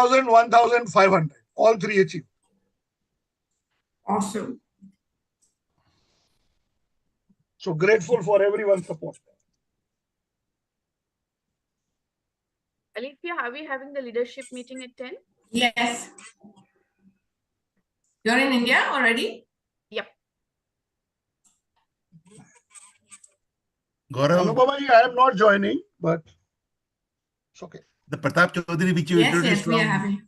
1,000, 1,500. All three achieved. Awesome. So grateful for everyone's support. Alethea, are we having the leadership meeting at 10? Yes. You're in India already? Yep. Gaurav, Anupama, I am not joining, but it's okay. the Pratap Chaudhary which you Yes, introduced yes, we are from... having.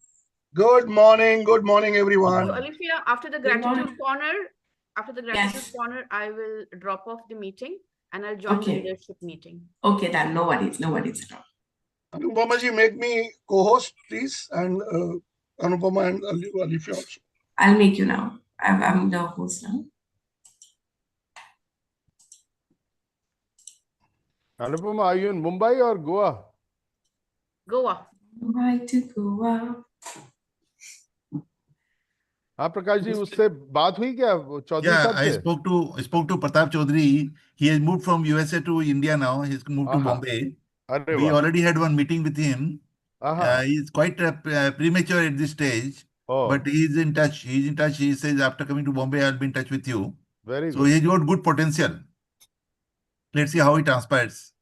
Good morning, everyone. So Alethea, after the Good morning. gratitude corner, Yes. I will drop off the meeting and I'll join the Okay. leadership meeting. Okay, then no worries at all. Anupama ji, make me co-host, please, and Anupama and Alethea also. I'll make you now. I'm the host now. Anupama, are you in Mumbai or Goa? Goa. Right to Goa. हाँ प्रकाश जी उससे बात हुई क्या Chaudhary Yeah, साहब I से? spoke to Pratap Chaudhary. He has moved from USA to India now. He's moved to Bombay. अरे We वाह. already had one meeting with him. हाँ. He's quite premature at this stage, Oh, but he's in touch. He says after coming to Bombay, I'll be in touch with you. very So good. he's got good potential. Let's see how it transpires.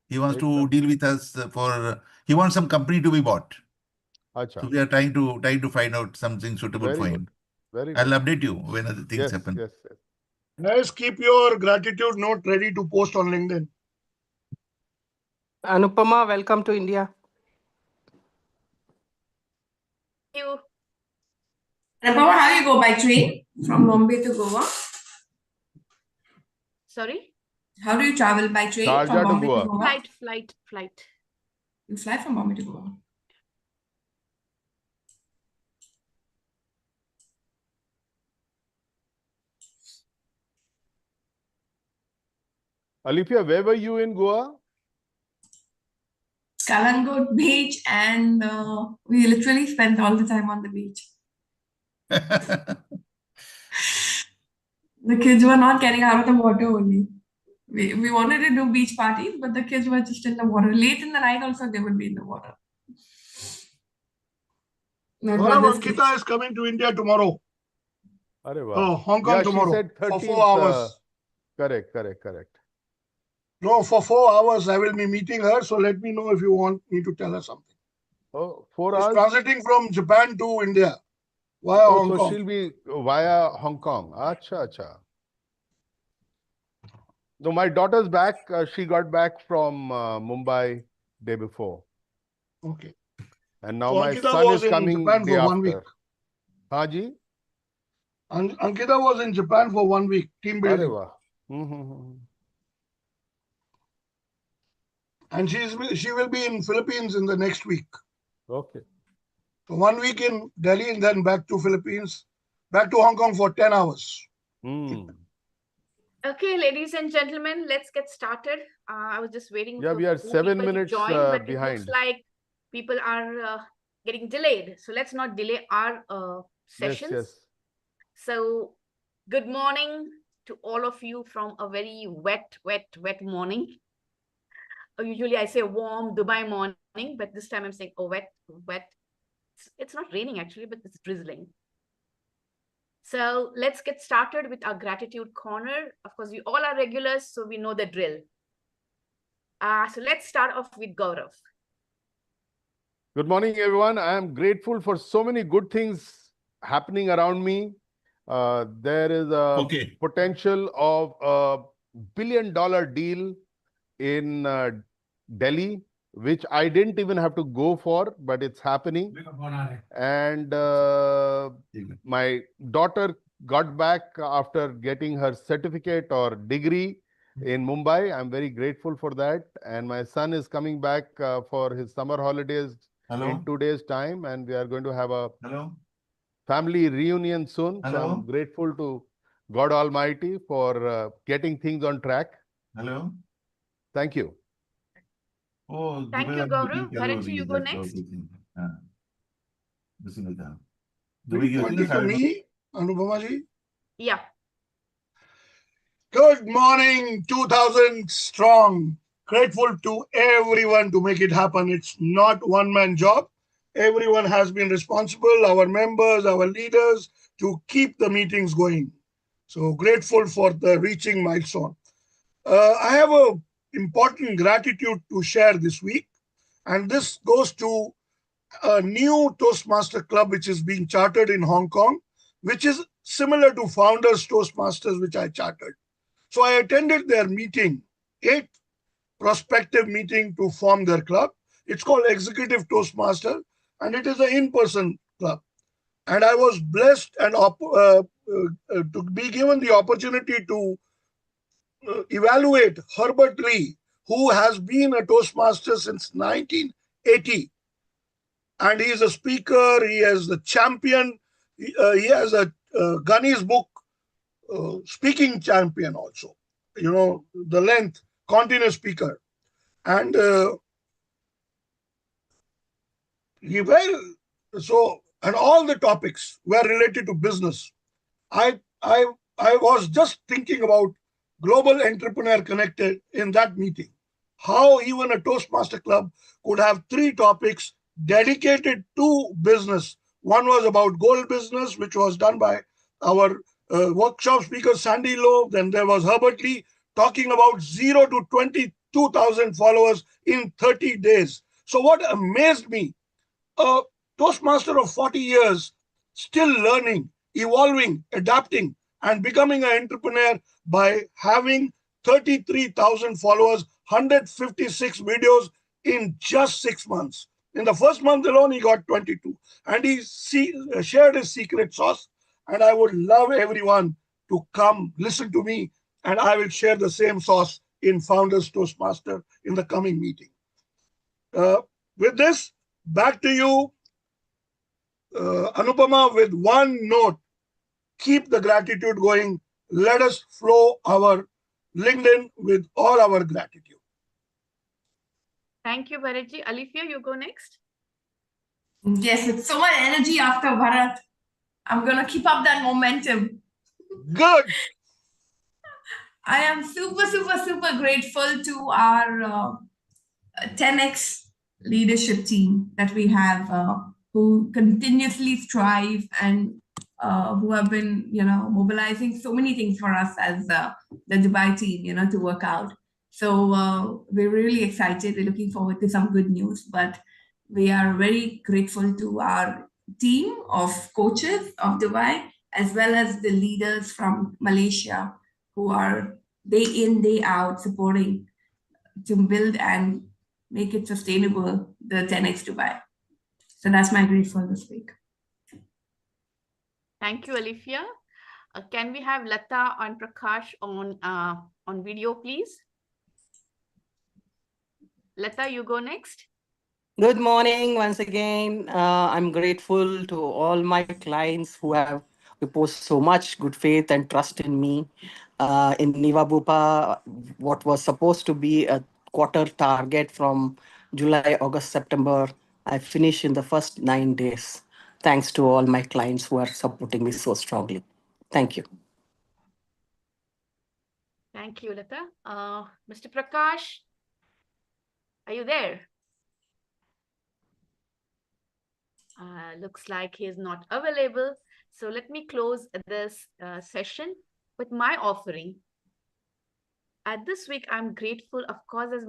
He wants to deal with us he wants some company to be bought. अच्छा. So we are trying to find out something suitable Very for good. him. Very I'll good. update you when other things Yes, happen. yes, yes. Guys, keep your gratitude note ready to post on LinkedIn. Anupama, welcome to India. Thank you. Anupama, how you go by train from Bombay to Goa? Sorry? How do you travel by train Sharjah from to Bombay to Goa. Goa? Flight. You fly from Bombay to Goa. Alethea, where were you in Goa? Kalangut beach, and we literally spent all the time on the beach. The kids were not getting out of the water only. We wanted to do beach parties, but the kids were just in the water. Late in the night also, they would be in the water. My Gaurav, brother's kids. Ankita is coming to India tomorrow. अरे वाह. Oh, Hong Kong Yeah, tomorrow. she said For 13th. 4 hours. Correct. No, for 4 hours I will be meeting her. So let me know if you want me to tell her something. Oh, 4 She's hours? transiting from Japan to India via Oh, Hong so Kong. she'll be via Hong Kong. Acha. No, my daughter's back. She got back from Mumbai day before. Okay. And now So my Ankita son was is in coming Japan day for 1 week. after. हाँ जी? Ankita was in Japan for 1 week. Team अरे building. वाह. And she will be in Philippines in the next week. Okay. So 1 week in Delhi and then back to Philippines, back to Hong Kong for 10 hours. Okay, ladies and gentlemen, let's get started. I was just waiting Yeah, for we are more 7 people to minutes join, but it behind. looks like people are getting delayed. So let's not delay our sessions. Yes. So good morning to all of you from a very wet morning. Usually I say warm Dubai morning, but this time I'm saying wet. It's not raining actually, but it's drizzling. So let's get started with our gratitude corner. Of course, we all are regulars, so we know the drill. So let's start off with Gaurav. Good morning, everyone. I am grateful for so many good things happening around me. There is a potential of a $1 billion deal in Delhi, which I didn't even have to go for, but it's happening. And my daughter got back after getting her certificate or degree in Mumbai. I'm very grateful for that. And my son is coming back for his summer holidays in 2 days' time. And we are going to have a family reunion soon. So I'm grateful to God Almighty for getting things on track. Thank you. Oh, thank you, Gaurav. Bharatji, you go next. Will you point it to me, Anupama ji? Yeah. Good morning, 2000 strong. Grateful to everyone to make it happen. It's not one-man job. everyone has been responsible, our members, our leaders, to keep the meetings going. So grateful for the reaching milestone. I have a important gratitude to share this week, and this goes to a new Toastmaster club which is being chartered in Hong Kong, which is similar to Founders Toastmasters, which I chartered. So I attended their meeting, 8th prospective meeting to form their club. It's called Executive Toastmaster, and it is an in-person club. And I was blessed and to be given the opportunity to evaluate Herbert Lee, who has been a Toastmaster since 1980. And he is a speaker, he is the champion, he has a Guinness Book speaking champion also. You know, the length, continuous speaker. And and all the topics were related to business. I was just thinking about Global Entrepreneur Connected in that meeting. How even a Toastmaster Club could have 3 topics dedicated to business. One was about gold business, which was done by our workshop speaker, Sandy Lowe. Then there was Herbert Lee talking about 0 to 22,000 followers in 30 days. So what amazed me, a Toastmaster of 40 years, still learning, evolving, adapting, and becoming an entrepreneur by having 33,000 followers, 156 videos in just 6 months. In the first month alone, he got 22. And he shared his secret sauce. And I would love everyone to come listen to me, and I will share the same sauce in Founders Toastmaster in the coming meeting. With this, back to you, Anupama, with one note: keep the gratitude going. Let us flow our LinkedIn with all our gratitude. Thank you, Bharatji. Alifia, you go next. Yes, with so much energy after Bharat. I'm going to keep up that momentum. Good. I am super, super, super grateful to our 10x leadership team that we have, who continuously strive and who have been, mobilizing so many things for us as the Dubai team, to work out. So we're really excited. We're looking forward to some good news, but we are very grateful to our team of coaches of Dubai, as well as the leaders from Malaysia who are day in, day out supporting to build and make it sustainable, the 10x Dubai. So that's my grateful this week. Thank you, Alifia. Can we have Lata and Prakash on video, please? Lata, you go next. Good morning once again. I'm grateful to all my clients who have reposed so much good faith and trust in me. In Niva Bupa, what was supposed to be a quarter target from July, August, September, I finished in the first 9 days. Thanks to all my clients who are supporting me so strongly. Thank you. Thank you, Lata. Mr. Prakash, are you there? Looks like he is not available. So let me close this session with my offering. This week, I'm grateful, of course, as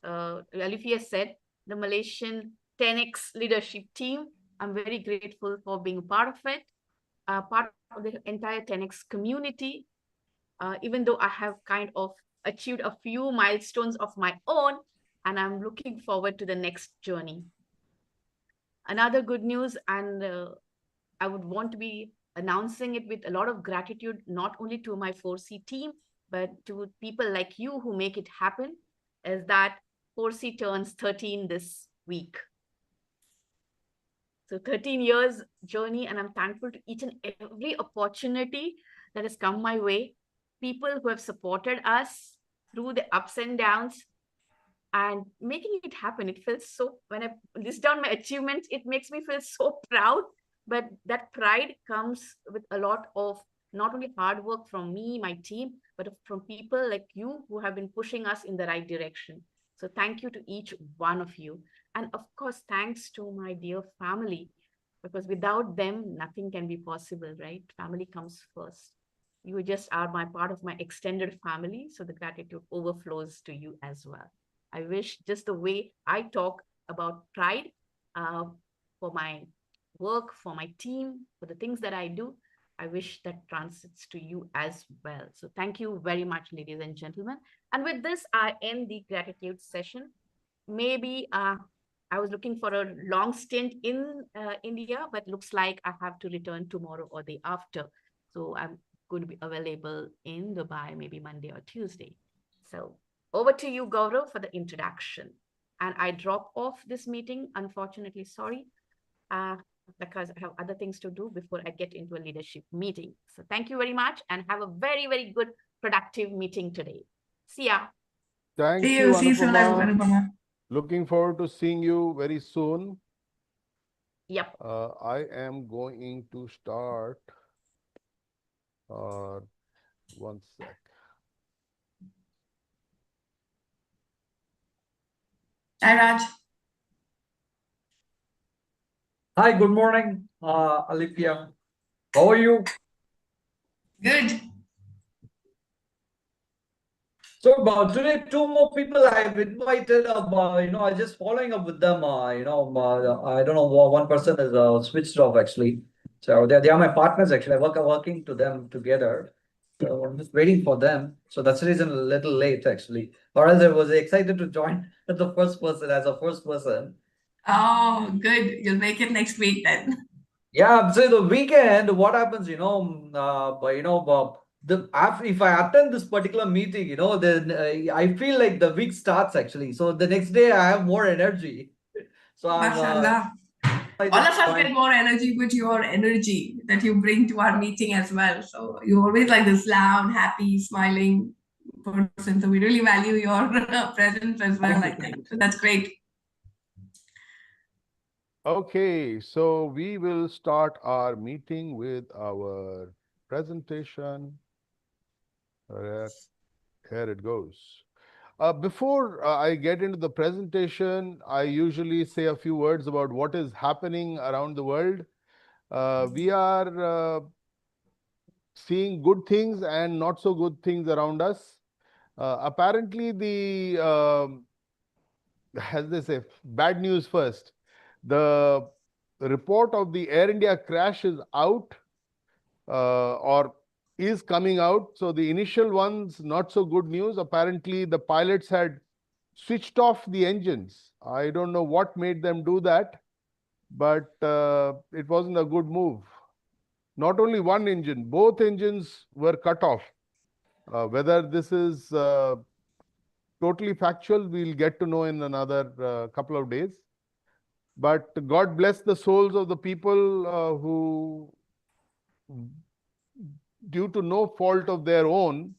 Alifia said, the Malaysian 10X leadership team. I'm very grateful for being part of it, part of the entire 10X community. Even though I have kind of achieved a few milestones of my own, and I'm looking forward to the next journey. Another good news, and I would want to be announcing it with a lot of gratitude, not only to my 4C team, but to people like you who make it happen, is that 4C turns 13 this week. So 13 years journey, and I'm thankful to each and every opportunity that has come my way. People who have supported us through the ups and downs and making it happen. It feels so, when I list down my achievements, it makes me feel so proud, but that pride comes with a lot of not only hard work from me, my team, but from people like you who have been pushing us in the right direction. So thank you to each one of you. And of course, thanks to my dear family, because without them, nothing can be possible, right? Family comes first. You just are my part of my extended family. So the gratitude overflows to you as well. I wish just the way I talk about pride uh, for my work, for my team, for the things that I do, I wish that transits to you as well. So thank you very much, ladies and gentlemen. And with this, I end the gratitude session. Maybe I was looking for a long stint in India, but looks like I have to return tomorrow or the after. So I'm going to be available in Dubai, maybe Monday or Tuesday. So over to you, Gaurav, for the introduction. And I drop off this meeting, unfortunately, sorry, because I have other things to do before I get into a leadership meeting. So thank you very much and have a very, very good, productive meeting today. See ya. Thank See you, you. See you soon, Anupama. Anupama. Looking forward to seeing you very soon. Yep. I am going to start. One sec. Hi, Raj. Hi, good morning, Alipia. How are you? Good. So today, two more people I've invited. I just following up with them. I don't know. One person is switched off actually. So they are my partners actually. Working to them together. So I'm just waiting for them. So that's the reason a little late actually. Or else I was excited to join the first person as a first person. Oh, good. You'll make it next week then. Yeah, so the weekend, what happens, if I attend this particular meeting, then I feel like the week starts actually. So the next day I have more energy. So Mashallah. I All just of us find, get more energy with your energy that you bring to our meeting as well. So you're always like this loud, happy, smiling person. So we really value your presence as well, I think. So that's great. Okay, so we will start our meeting with our presentation. Here it goes. Before I get into the presentation, I usually say a few words about what is happening around the world. We are seeing good things and not so good things around us. Apparently, as they say, bad news first. The report of the Air India crash is out or is coming out. So the initial ones, not so good news. Apparently, the pilots had switched off the engines. I don't know what made them do that, but it wasn't a good move. Not only one engine, both engines were cut off. Whether this is totally factual, we'll get to know in another couple of days. But God bless the souls of the people who, due to no fault of their own,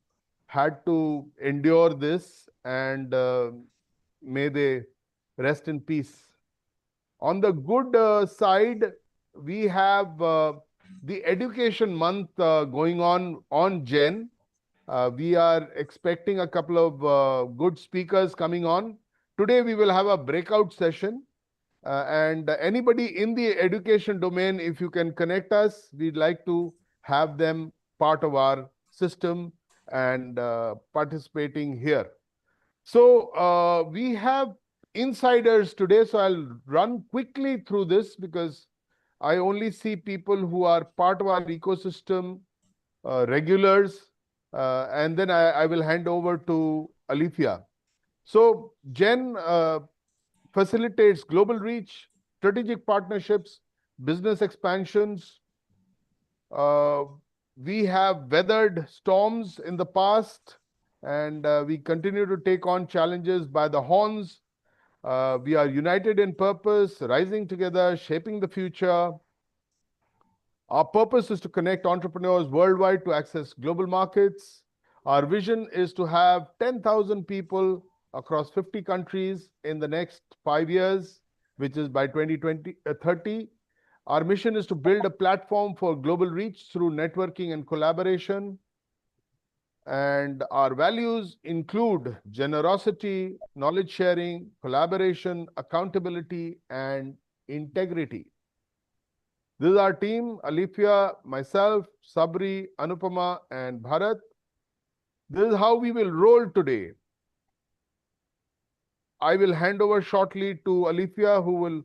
had to endure this, and may they rest in peace. On the good side, we have the education month going on Gen. We are expecting a couple of good speakers coming on. Today, we will have a breakout session. And anybody in the education domain, if you can connect us, we'd like to have them part of our system and participating here. So we have insiders today, so I'll run quickly through this because I only see people who are part of our ecosystem, regulars, and then I will hand over to Alithia. So Jen facilitates global reach, strategic partnerships, business expansions. We have weathered storms in the past, and we continue to take on challenges by the horns. We are united in purpose, rising together, shaping the future. Our purpose is to connect entrepreneurs worldwide to access global markets. Our vision is to have 10,000 people across 50 countries in the next 5 years, which is by 2030. Our mission is to build a platform for global reach through networking and collaboration. And our values include generosity, knowledge sharing, collaboration, accountability, and integrity. This is our team, Alifia, myself, Sabri, Anupama, and Bharat. This is how we will roll today. I will hand over shortly to Alifia, who will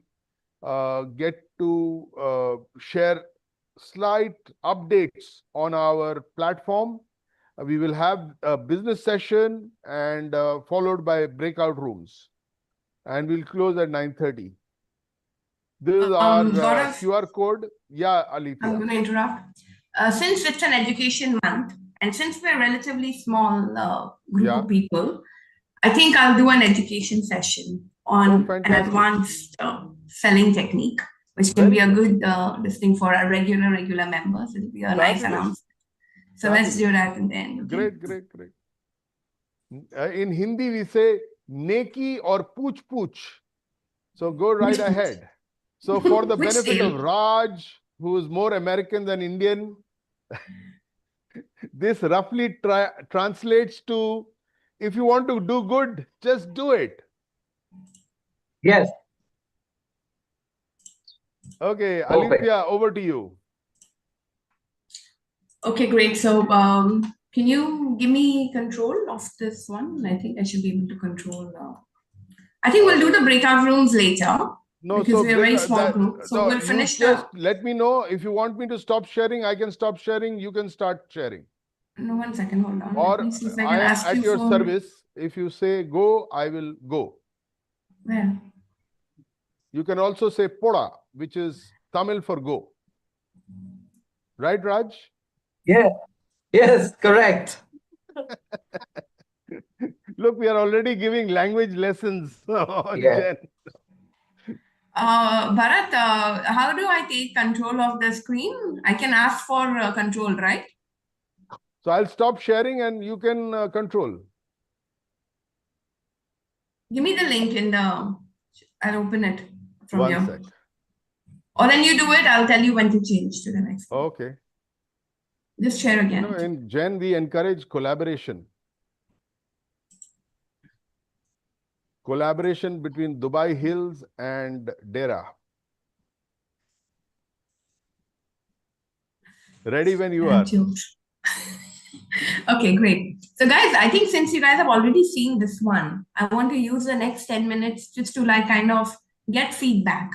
get to share slight updates on our platform. We will have a business session and followed by breakout rooms. And we'll close at 9:30. This is our QR code. Yeah, Alifia. I'm going to interrupt. Since it's an education month, and since we're a relatively small group of people, I think I'll do an education session on an advanced selling technique, which can be a good listing for our regular members. It'll be a nice announcement. So let's do that in the end. Okay? Great. In Hindi, we say neki or pooch pooch. So go right ahead. So for the benefit of Raj, who is more American than Indian, this roughly translates to, if you want to do good, just do it. Yes. Okay, Alifia, over to you. Okay, great. So can you give me control of this one? I think I should be able to control. I think we'll do the breakout rooms later. No, because we're a very small group. So we'll finish just let me know. If you want me to stop sharing, I can stop sharing. You can start sharing. No, 1 second, hold on. Or let me see if I I can am ask at you your for... service. If you say go, I will go. Where? You can also say poda, which is Tamil for go. Right, Raj? Yeah. Yes, correct. Look, we are already giving language lessons on Jen. Bharat, how do I take control of the screen? I can ask for control, right? So I'll stop sharing and you can control. Give me the link in the... I'll open it from here. 1 sec. Or then you do it, I'll tell you when to change to the next one. Okay. Just share again. No, in Jen, we encourage collaboration. Collaboration between Dubai Hills and Dera. Ready when you are. Okay, great. So guys, I think since you guys have already seen this one, I want to use the next 10 minutes just to kind of get feedback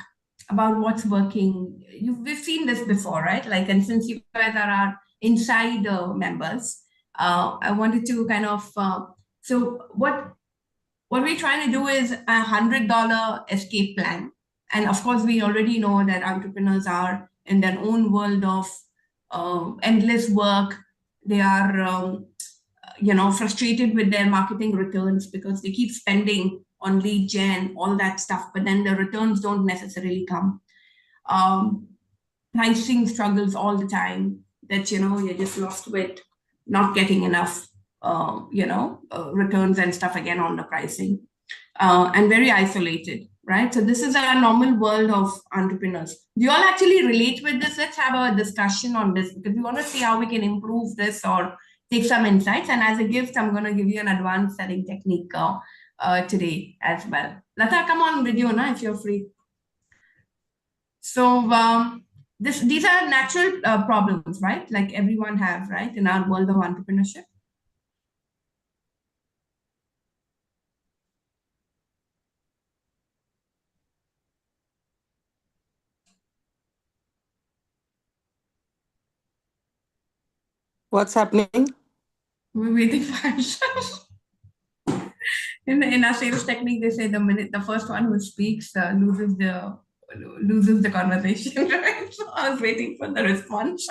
about what's working. We've seen this before, right? And since you guys are our inside members, I wanted to kind of, so what we're trying to do is a $100 escape plan. And of course, we already know that entrepreneurs are in their own world of endless work. They are, frustrated with their marketing returns because they keep spending on lead gen, all that stuff, but then the returns don't necessarily come. Pricing struggles all the time that, you're just lost with not getting enough, returns and stuff again on the pricing, and very isolated, right? So this is our normal world of entrepreneurs. Do you all actually relate with this? Let's have a discussion on this because we want to see how we can improve this or take some insights. And as a gift, I'm going to give you an advanced selling technique today as well. Lata, come on video now if you're free. So these are natural problems, right? Like everyone have, right? In our world of entrepreneurship. What's happening? We're waiting for answers. In our sales technique, they say the first one who speaks loses the conversation, right? So I was waiting for the response.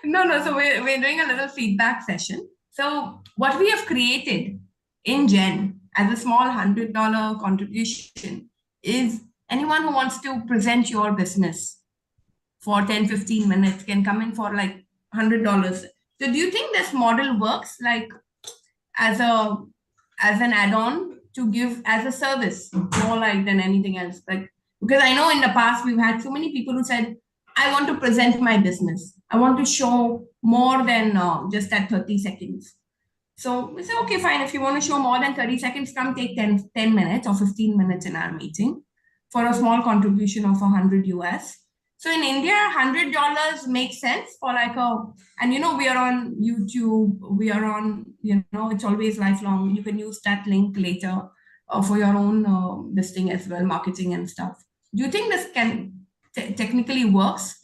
No. So we're doing a little feedback session. So what we have created in Gen as a small $100 contribution is anyone who wants to present your business for 10-15 minutes can come in for $100. So do you think this model works as an add-on to give as a service more than anything else? Because I know in the past we've had so many people who said, I want to present my business. I want to show more than just that 30 seconds. So we say, okay, fine. If you want to show more than 30 seconds, come take 10 minutes or 15 minutes in our meeting for a small contribution of 100 US. So in India, $100 makes sense for like and we are on YouTube, we are on, it's always lifelong. You can use that link later for your own this thing as well, marketing and stuff. Do you think this can technically works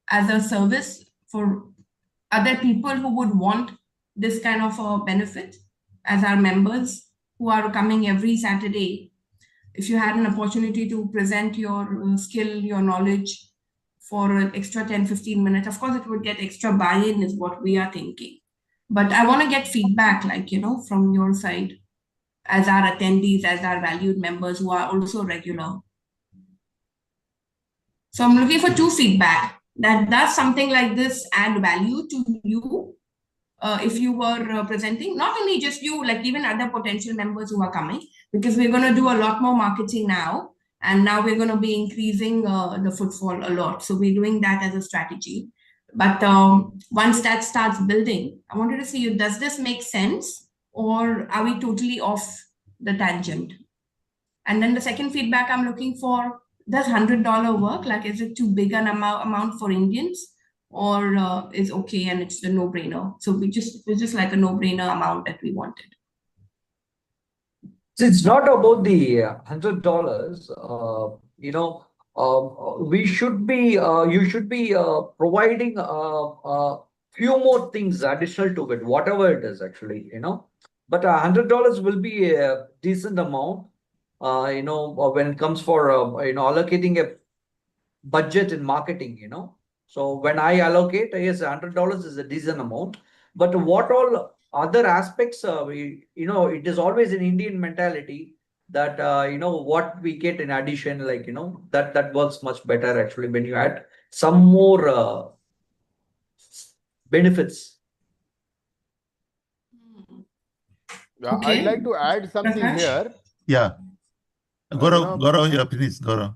as a service for other people who would want this kind of a benefit as our members who are coming every Saturday? If you had an opportunity to present your skill, your knowledge for an extra 10-15 minutes, of course, it would get extra buy-in is what we are thinking. But I want to get feedback, like, from your side as our attendees, as our valued members who are also regular. So I'm looking for two feedback. That does something like this add value to you if you were presenting, not only just you, like even other potential members who are coming, because we're going to do a lot more marketing now. And now we're going to be increasing the footfall a lot. So we're doing that as a strategy. But once that starts building, I wanted to see you, does this make sense or are we totally off the tangent? And then the second feedback I'm looking for, does $100 work? Like, is it too big an amount for Indians, or is okay and it's a no-brainer? So it was just like a no-brainer amount that we wanted. So it's not about the $100. We should be. You should be providing few more things additional to it, whatever it is actually. But $100 will be a decent amount. When it comes for allocating a budget in marketing. So when I allocate, yes, $100 is a decent amount. But what all other aspects, it is always an Indian mentality that what we get in addition, like that works much better actually when you add some more benefits. Okay. I'd like to add something Prakash? here. Yeah. Gaurav, yeah, please, Gaurav.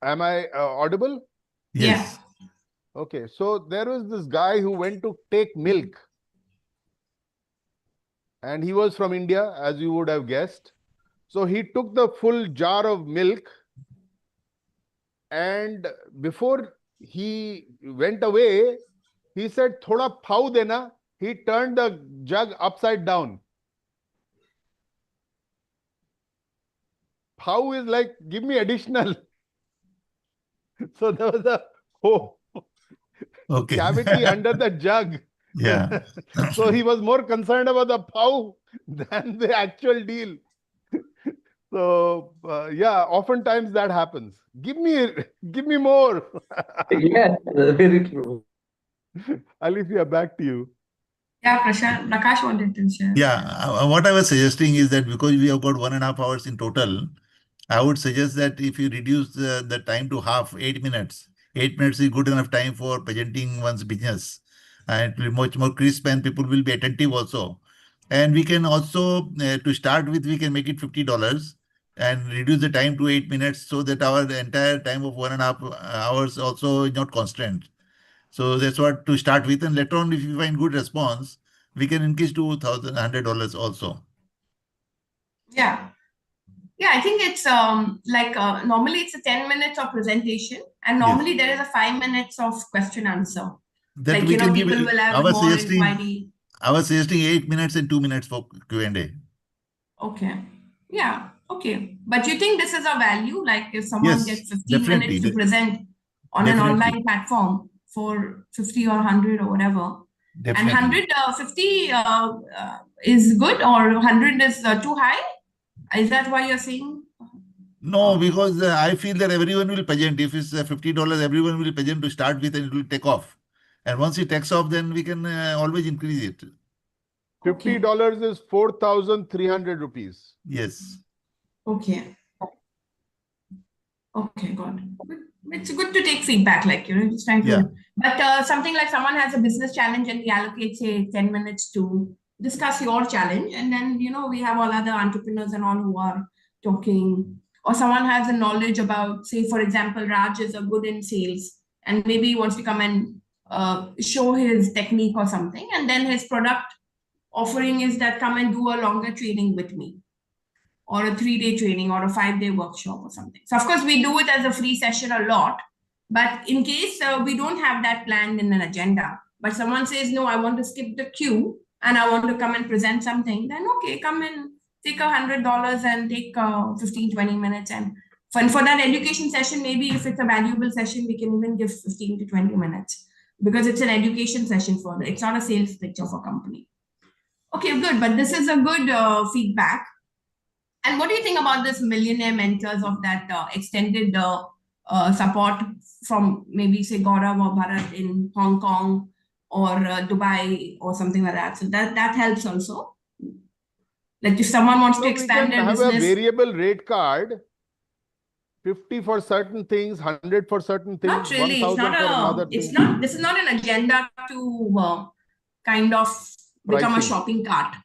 Am I audible? Yes. Yeah. Okay, so there was this guy who went to take milk. And he was from India, as you would have guessed. So he took the full jar of milk. And before he went away, he said, "Thoda phau dena." He turned the jug upside down. Phau is like, give me additional. So there was a cavity under the jug. Yeah. So he was more concerned about the phau than the actual deal. So yeah, oftentimes that happens. Give me more. Yeah, very true. Alicia, back to you. Yeah, Prakash wanted to share. Yeah, what I was suggesting is that because we have got 1.5 hours in total, I would suggest that if you reduce the time to half, 8 minutes, 8 minutes is good enough time for presenting one's business. And it will be much more crisp and people will be attentive also. And we can also, to start with, we can make it $50 and reduce the time to 8 minutes so that our entire time of 1.5 hours also is not constrained. So that's what to start with. And later on, if you find good response, we can increase to $100 also. Yeah. Yeah, I think it's like normally it's a 10 minutes of presentation, and normally there is a 5 minutes of question answer. That like, we can people give, will have I was more suggesting, inquiry. I was suggesting 8 minutes and 2 minutes for Q&A. Okay. Yeah. Okay. But you think this is a value? Like if someone gets 15 minutes to present on an online platform for 50 or 100 or whatever, and 150 is good, or 100 is too high? Is that why you're saying? No, because I feel that everyone will present. If it's $50, everyone will present to start with and it will take off. And once it takes off, then we can always increase it. $50 is 4,300 rupees. Yes. Okay. Okay, got it. It's good to take feedback, like, just trying to. But something like someone has a business challenge and we allocate, say, 10 minutes to discuss your challenge. And then, we have all other entrepreneurs and all who are talking or someone has a knowledge about, say, for example, Raj is a good in sales, and maybe he wants to come and show his technique or something, and then his product offering is that come and do a longer training with me, or a 3-day training, or a 5-day workshop or something. So of course we do it as a free session a lot, but in case we don't have that planned in an agenda, but someone says, no, I want to skip the queue and I want to come and present something, then okay, come and take $100 and take 15-20 minutes. And for that education session, maybe if it's a valuable session, we can even give 15 to 20 minutes, because it's an education session for it's not a sales pitch of a company. Okay, good. But this is a good feedback. And what do you think about this millionaire mentors of that extended support from maybe, say, Gaurav or Bharat in Hong Kong or Dubai or something like that? So that helps also. Like if someone wants to expand their business. We can have a variable rate card, 50 for certain things, 100 for certain things, not really. 1,000 for another thing. This is not an agenda to kind of become a shopping cart.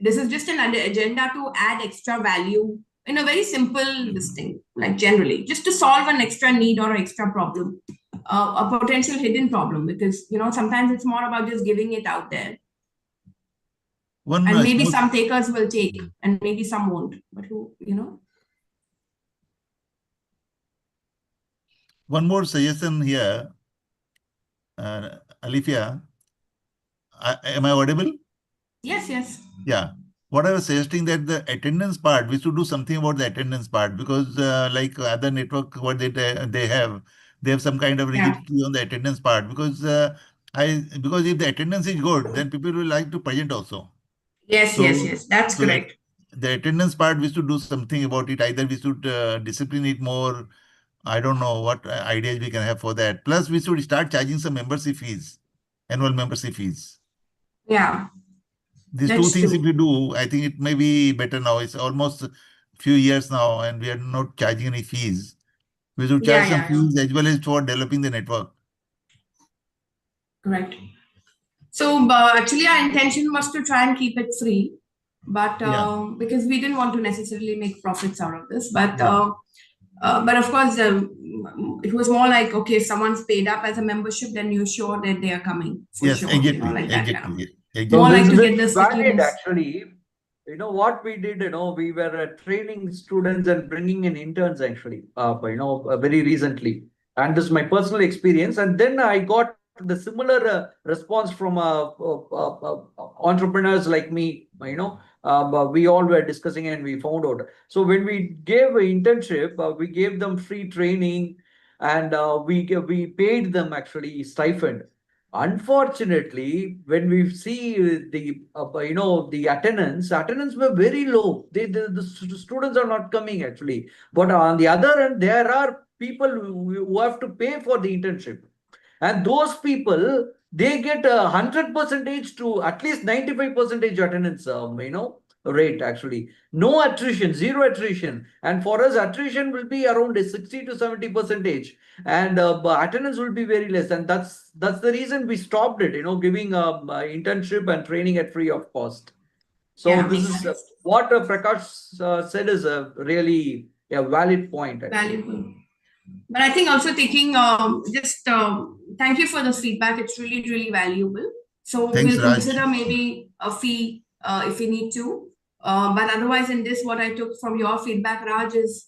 This is just an agenda to add extra value in a very simple thing, like generally, just to solve an extra need or an extra problem, a potential hidden problem, because, sometimes it's more about just giving it out there. And maybe some takers will take and maybe some won't, but who. One more suggestion here, Alifia. Am I audible? Yes. Yeah. What I was suggesting that the attendance part, we should do something about the attendance part, because like other network, what they have some kind of rigidity on the attendance part, because if the attendance is good, then people will like to present also. Yes. That's correct. The attendance part, we should do something about it. Either we should discipline it more. I don't know what ideas we can have for that. Plus, we should start charging some membership fees, annual membership fees. Yeah. These two things, if we do, I think it may be better now. It's almost a few years now, and we are not charging any fees. We should charge some fees as well as for developing the network. Correct. So actually, our intention was to try and keep it free, but because we didn't want to necessarily make profits out of this. But of course, it was more like, okay, if someone's paid up as a membership, then you're sure that they are coming. Exactly. More like to get the stickiness. Actually, what we did, we were training students and bringing in interns actually, very recently. And this is my personal experience. And then I got the similar response from entrepreneurs like me, we all were discussing and we found out. So when we gave an internship, we gave them free training, and we paid them actually stipend. Unfortunately, when we see the the attendance were very low. The students are not coming actually. But on the other end, there are people who have to pay for the internship, and those people, they get 100% to at least 95% attendance rate actually. No attrition, zero attrition. And for us, attrition will be around 60 to 70%, and attendance will be very less. And that's the reason we stopped it, giving internship and training at free of cost. So this is what Prakash said is a really valid point. Valuable. But I think also taking thank you for this feedback. It's really, really valuable. So we'll consider maybe a fee if we need to. But otherwise, in this, what I took from your feedback, Raj, is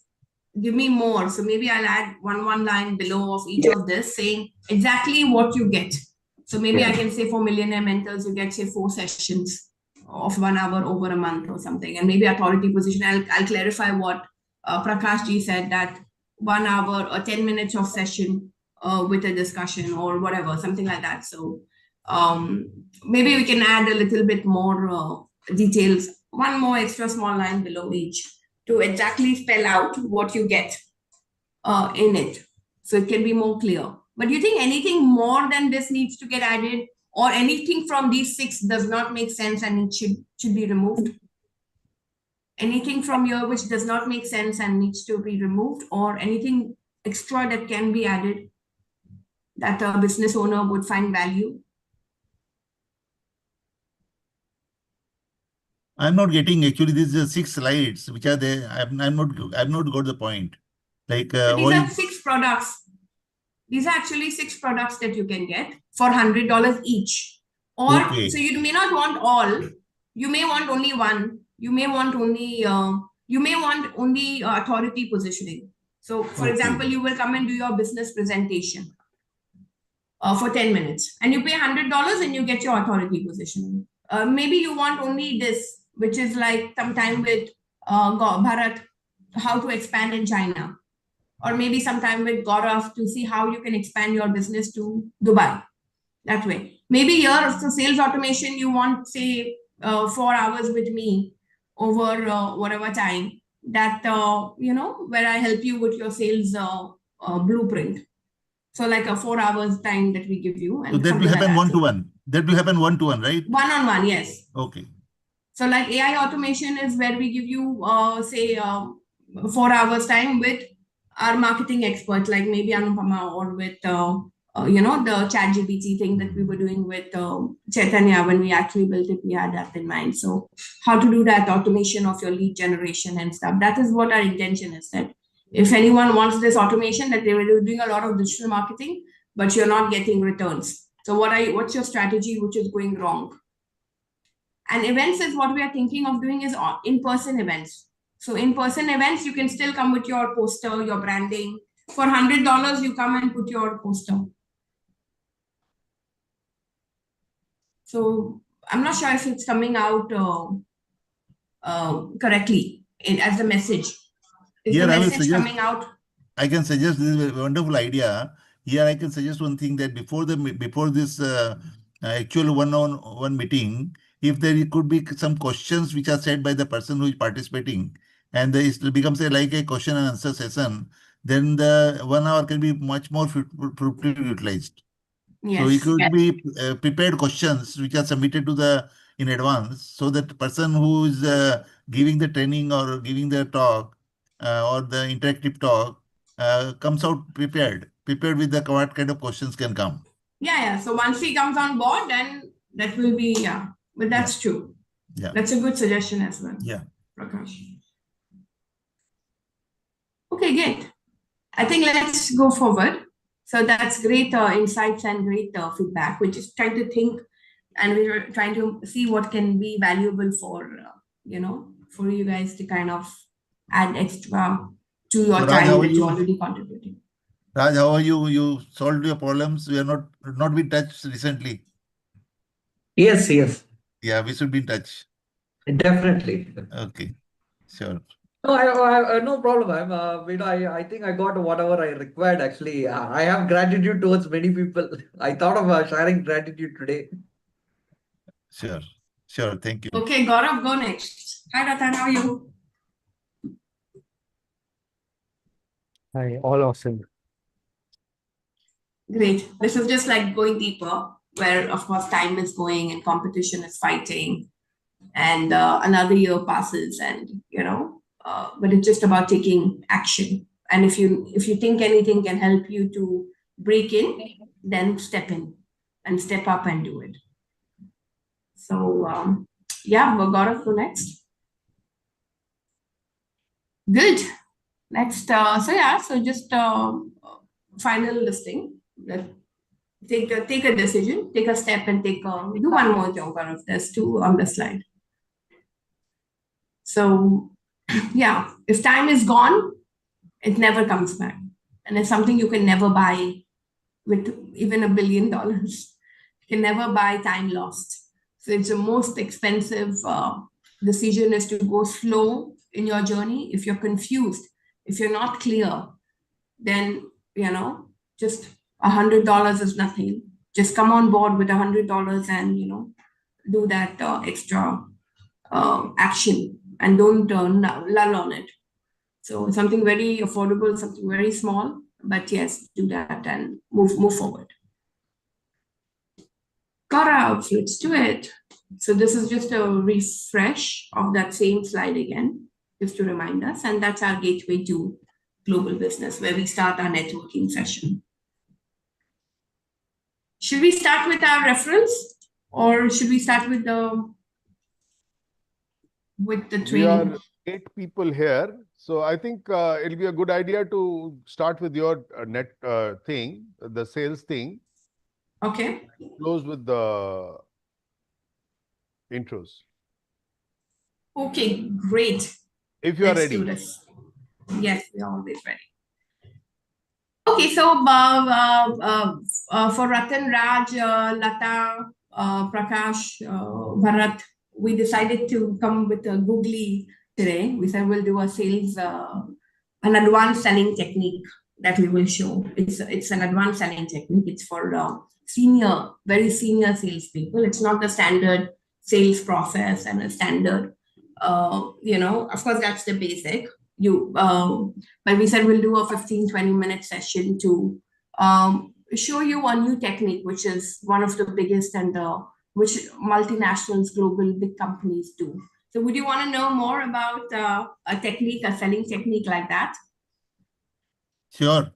give me more. So maybe I'll add one line below of each of this, saying exactly what you get. So maybe I can say for millionaire mentors, you get, say, 4 sessions of 1 hour over a month or something. And maybe authority position, I'll clarify what Prakash ji said, that 1 hour or 10 minutes of session with a discussion or whatever, something like that. So maybe we can add a little bit more details, one more extra small line below each, to exactly spell out what you get in it. So it can be more clear. But do you think anything more than this needs to get added, or anything from these 6 does not make sense and it should be removed? Anything from here which does not make sense and needs to be removed, or anything extra that can be added that a business owner would find value? I'm not getting actually these 6 slides which are there. I've not got the point. Like So these are 6 products. These are actually 6 products that you can get for $100 each. Or so you may not want all. You may want only one. You may want only authority positioning. So, for example, you will come and do your business presentation for 10 minutes, and you pay $100 and you get your authority positioning. Maybe you want only this, which is like sometime with Bharat, how to expand in China, or maybe sometime with Gaurav to see how you can expand your business to Dubai. That way, maybe here for sales automation, you want, say, 4 hours with me over whatever time that where I help you with your sales blueprint. So like a 4 hours time that we give you. And so that will happen like 1-to-1. That will happen 1-to-1, right? One-on-one, yes. Okay. So like AI automation is where we give you, say, 4 hours time with our marketing expert, like maybe Anupama, or with, the ChatGPT thing that we were doing with Chaitanya when we actually built it, we had that in mind. So how to do that automation of your lead generation and stuff. That is what our intention is, that if anyone wants this automation, that they were doing a lot of digital marketing, but you're not getting returns. So what's your strategy which is going wrong? And events is what we are thinking of doing is in-person events. So in-person events, you can still come with your poster, your branding. For $100, you come and put your poster. So I'm not sure if it's coming out correctly as the message. Is the message coming out? I can suggest this is a wonderful idea. Here I can suggest one thing, that before this actual one-on-one meeting, if there could be some questions which are said by the person who is participating, and it becomes like a question and answer session, then the 1 hour can be much more fruitfully utilized. Yes. So it could be prepared questions which are submitted in advance, so that the person who is giving the training or giving the talk or the interactive talk comes out prepared with what kind of questions can come. Yeah. So once he comes on board, then that will be, but that's true. Yeah. That's a good suggestion as well. Yeah. Prakash. Okay, great. I think let's go forward. So that's great insights and great feedback. We're just trying to think, and we're trying to see what can be valuable for you guys to kind of add extra to your time that you already contributed. Raj, how are you? You solved your problems? We are not been touched recently. Yes. Yeah, we should be in touch. Definitely. Okay, sure. No, I no problem. I think I got whatever I required. Actually, I have gratitude towards many people. I thought of sharing gratitude today. Sure. Thank you. Okay, Gaurav, go next. Hi, Ratan, how are you? Hi, all awesome. Great. This is just like going deeper, where of course time is going and competition is fighting, and another year passes, and but it's just about taking action. And if you think anything can help you to break in, then step in and step up and do it. So Gaurav, go next. Good. Next, so just final listing. Take a decision, take a step, and do one more job out of this too on the slide. So if time is gone, it never comes back, and it's something you can never buy with even $1 billion. You can never buy time lost. So it's the most expensive decision is to go slow in your journey. If you're confused, if you're not clear, then just $100 is nothing. Just come on board with $100 and do that extra action, and don't lull on it. So something very affordable, something very small, but yes, do that and move forward. Gaurav, let's do it. So this is just a refresh of that same slide again, just to remind us, and that's our gateway to global business, where we start our networking session. Should we start with our reference, or should we start with the with the We training? are 8 people here. So I think it'll be a good idea to start with your net thing, the sales thing. Okay. Close with the intros. Okay, great. If you are Let's do ready. this. Yes, we're always ready. Okay, so for Ratan, Raj, Lata, Prakash, Bharat, we decided to come with a googly today. We said we'll do a sales, an advanced selling technique that we will show. It's an advanced selling technique. It's for senior, very senior salespeople. It's not the standard sales process and a standard, of course, that's the basic. But we said we'll do a 15-20 minute session to show you a new technique, which is one of the biggest and which multinationals, global big companies do. So would you want to know more about a technique, a selling technique like that? Sure.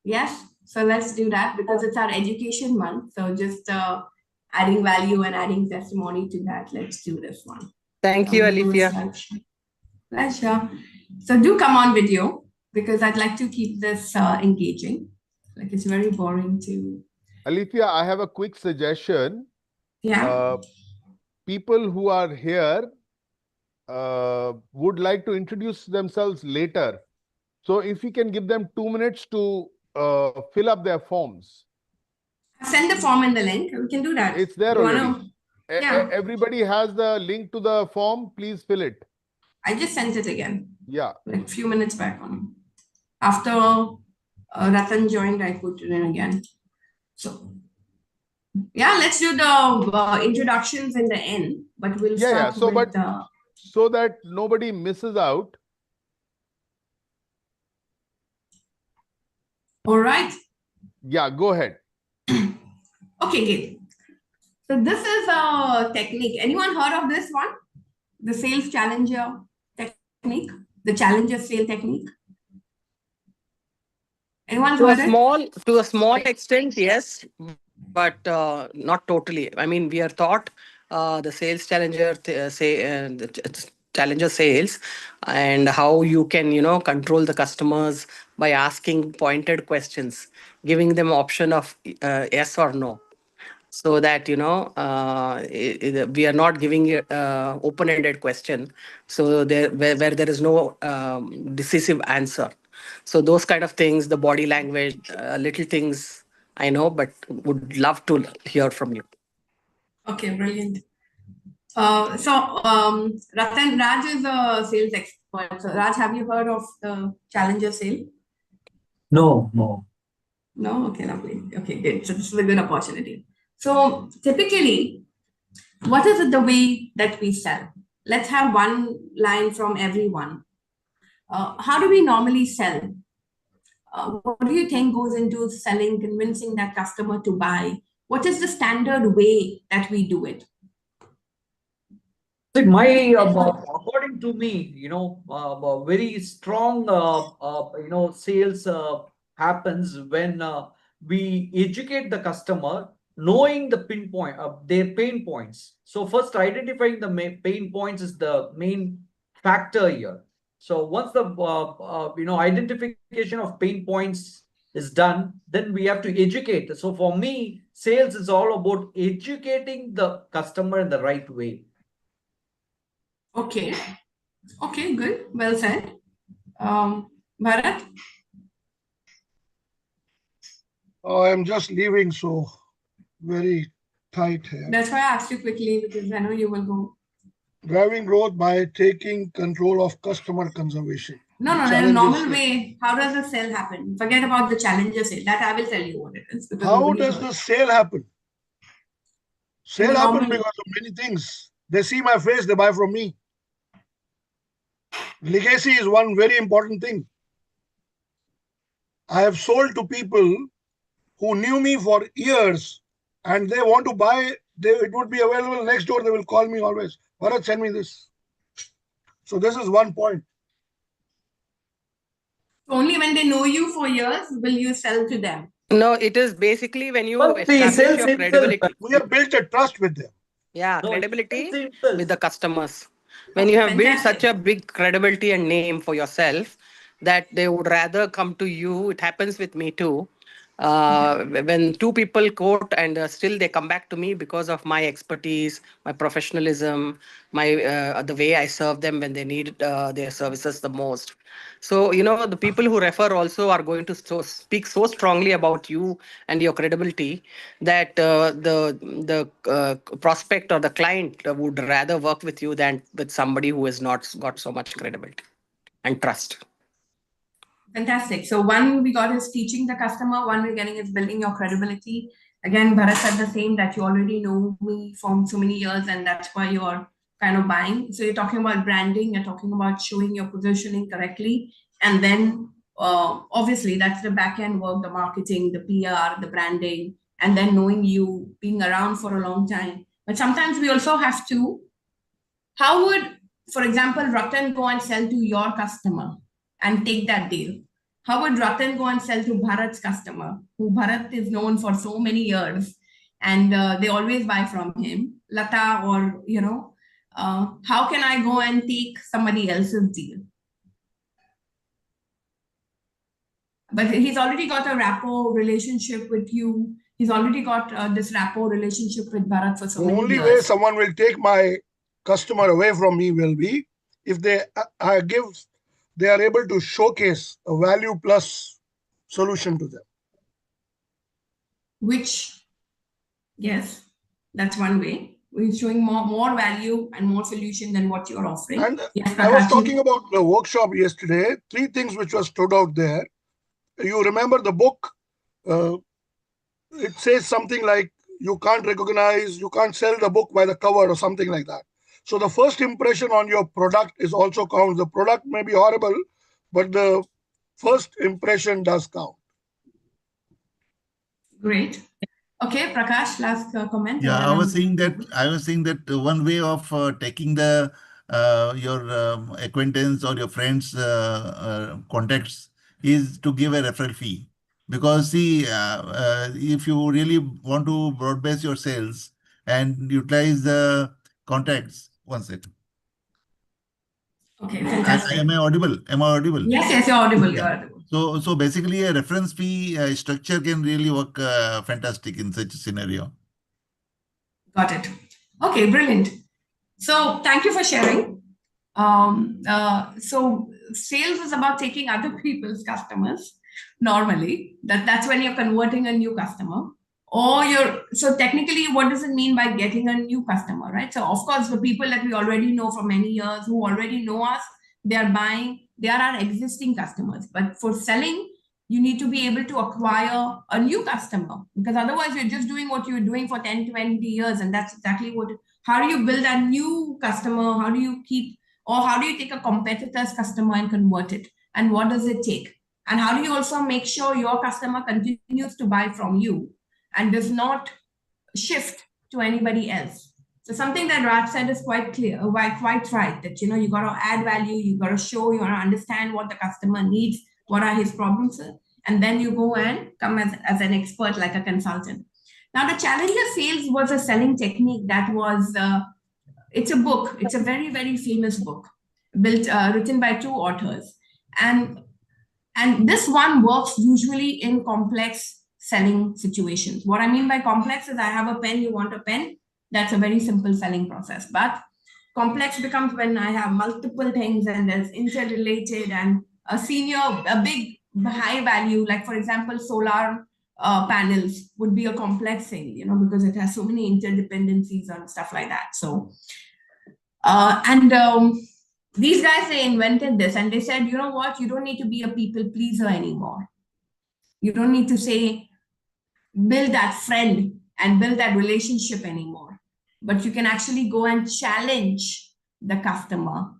Yes. So let's do that because it's our education month. So just adding value and adding testimony to that. Let's do this one. Thank you, Alifia. Pleasure. So do come on video because I'd like to keep this engaging. Like it's very boring to. Alifia, I have a quick suggestion. Yeah. People who are here would like to introduce themselves later. So if you can give them 2 minutes to fill up their forms. Send the form in the link. We can do that. It's there You already. Yeah. Everybody has the link to the form. Please fill it. I just sent it again. Yeah. Like a few minutes back on. After Ratan joined, I put it in again. So yeah, let's do the introductions in the end, but we'll start So, with so that nobody misses out. All right. Yeah, go ahead. Okay, good. So this is a technique. Anyone heard of this one? The sales challenger technique, the challenger sale technique. Anyone heard it? To a small extent, yes, but not totally. I mean, we are taught the sales challenger challenger sales and how you can control the customers by asking pointed questions, giving them option of yes or no, so that we are not giving open-ended question, so where there is no decisive answer. So those kind of things, the body language, little things I know, but would love to hear from you. Okay, brilliant. Ratan, Raj is a sales expert. So Raj, have you heard of the challenger sale? No. No? Okay, lovely. Okay, good. So this is a good opportunity. So typically, what is it the way that we sell? Let's have one line from everyone. How do we normally sell? What do you think goes into selling, convincing that customer to buy? What is the standard way that we do it? According to me, very strong, sales happens when we educate the customer, knowing the pinpoint of their pain points. So first, identifying the pain points is the main factor here. So once the identification of pain points is done, then we have to educate. So for me, sales is all about educating the customer in the right way. Okay. Okay, good. Well said. Bharat? Oh, I'm just leaving, so very tight here. That's why I asked you quickly because I know you will go. Driving growth by taking control of customer conservation. No, in a normal way, how does the sale happen? Forget about the challenger sale. That I will tell you what it is. How does the sale happen? Sale happen because of many things. They see my face, they buy from me. Legacy is one very important thing. I have sold to people who knew me for years and they want to buy, it would be available next door. They will call me always. Bharat, send me this. So this is one point. Only when they know you for years will you sell to them. No, it is basically when you establish your credibility. We have built a trust with them. Yeah, credibility with the customers. When you have built Fantastic. such a big credibility and name for yourself that they would rather come to you. It happens with me too. When two people quote and still they come back to me because of my expertise, my professionalism, my the way I serve them when they need their services the most. So, the people who refer also are going to speak so strongly about you and your credibility that the prospect or the client would rather work with you than with somebody who has not got so much credibility and trust. Fantastic. So one we got is teaching the customer, one we're getting is building your credibility. Again, Bharat said the same, that you already know me from so many years and that's why you're kind of buying. So you're talking about branding, you're talking about showing your positioning correctly. And then obviously that's the back end work, the marketing, the PR, the branding, and then knowing you, being around for a long time. But sometimes we also have to, how would, for example, Ratan go and sell to your customer and take that deal? How would Ratan go and sell to Bharat's customer, who Bharat is known for so many years, and they always buy from him, Lata, or, how can I go and take somebody else's deal? But he's already got a rapport relationship with you. He's already got this rapport relationship with Bharat for so many years. The only way someone will take my customer away from me will be if they are able to showcase a value plus solution to them. Which, yes, that's one way. We're showing more value and more solution than what you're offering. And yes, I was talking about the workshop yesterday, 3 things which were stood out there. You remember the book? It says something like, you can't sell the book by the cover or something like that. So the first impression on your product is also counts. The product may be horrible, but the first impression does count. Great. Okay, Prakash, last comment. Yeah, I was saying that one way of taking your acquaintance or your friends contacts is to give a referral fee. Because see, if you really want to broad-base your sales and utilize the contacts, one second. Okay, fantastic. Am I audible? Yes, you're audible. You're audible. So basically, a reference fee structure can really work fantastic in such a scenario. Got it. Okay, brilliant. So thank you for sharing. So sales is about taking other people's customers. Normally, that's when you're converting a new customer, or so technically, what does it mean by getting a new customer, right? So of course, the people that we already know for many years, who already know us, they are buying, they are our existing customers. But for selling, you need to be able to acquire a new customer, because otherwise you're just doing what you're doing for 10, 20 years. And that's exactly how do you build a new customer? How do you take a competitor's customer and convert it? And what does it take? And how do you also make sure your customer continues to buy from you and does not shift to anybody else? So something that Raj said is quite clear, quite right, that you got to add value, you got to show, you got to understand what the customer needs, what are his problems, and then you go and come as an expert, like a consultant. Now, the Challenger Sales was a selling technique that was, it's a book. It's a very, very famous book written by 2 authors. And this one works usually in complex selling situations. What I mean by complex is I have a pen, you want a pen. That's a very simple selling process. But complex becomes when I have multiple things and there's interrelated, and a big high value, like for example, solar panels would be a complex thing, because it has so many interdependencies and stuff like that. So, these guys, they invented this and they said, you know what, you don't need to be a people pleaser anymore. You don't need to say, build that friend and build that relationship anymore. But you can actually go and challenge the customer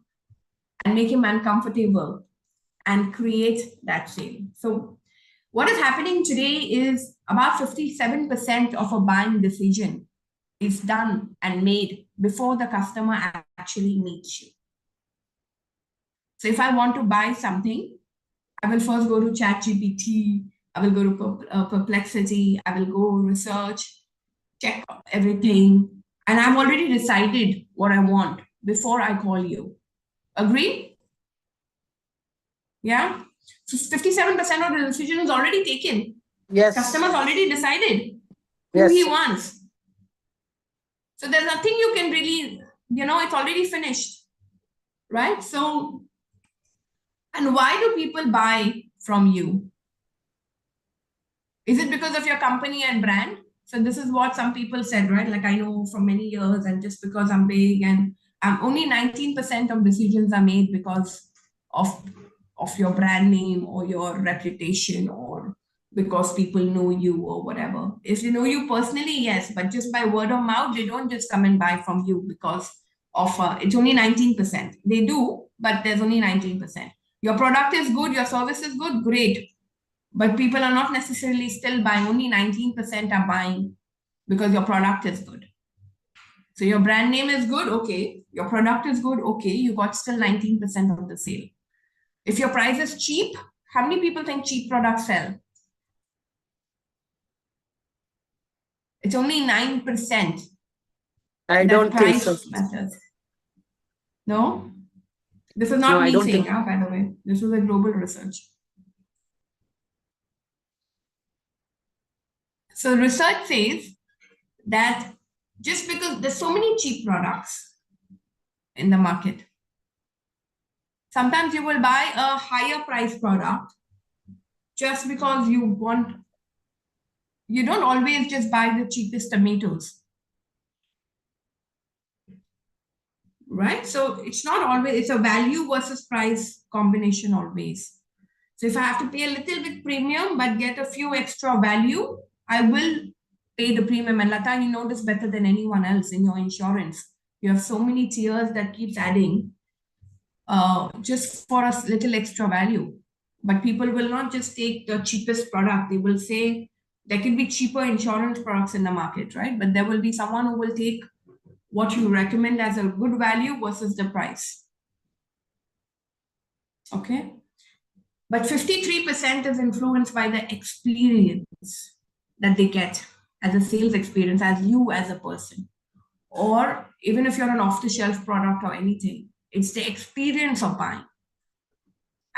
and make him uncomfortable and create that sale. So what is happening today is about 57% of a buying decision is done and made before the customer actually meets you. So if I want to buy something, I will first go to ChatGPT, I will go to Perplexity, I will go research, check everything, and I've already decided what I want. before I call you. Agree? Yeah? So 57% of the decision is already taken. Yes. Customers already decided who he wants. So there's nothing you can really, it's already finished. Right? So, and why do people buy from you? Is it because of your company and brand? So this is what some people said, right? Like I know for many years, and just because I'm big, and only 19% of decisions are made because of your brand name or your reputation, or because people know you or whatever. If you know you personally, yes, but just by word of mouth, they don't just come and buy from you because of it's only 19%. They do, but there's only 19%. Your product is good, your service is good, great. But people are not necessarily still buying. Only 19% are buying because your product is good. So your brand name is good, okay. Your product is good, okay. You got still 19% of the sale. If your price is cheap, how many people think cheap products sell? It's only 9%. I don't think so. Matters. No? This is not me saying, by the way. This is a global research. So research says that just because there's so many cheap products in the market, sometimes you will buy a higher price product just because you don't always just buy the cheapest tomatoes. Right? So it's not always, it's a value versus price combination always. So if I have to pay a little bit premium but get a few extra value, I will pay the premium. And Lata, you know this better than anyone else in your insurance. You have so many tiers that keeps adding just for a little extra value. But people will not just take the cheapest product. They will say there can be cheaper insurance products in the market, right? But there will be someone who will take what you recommend as a good value versus the price. Okay? But 53% is influenced by the experience that they get as a sales experience, as you as a person. Or even if you're an off-the-shelf product or anything, it's the experience of buying.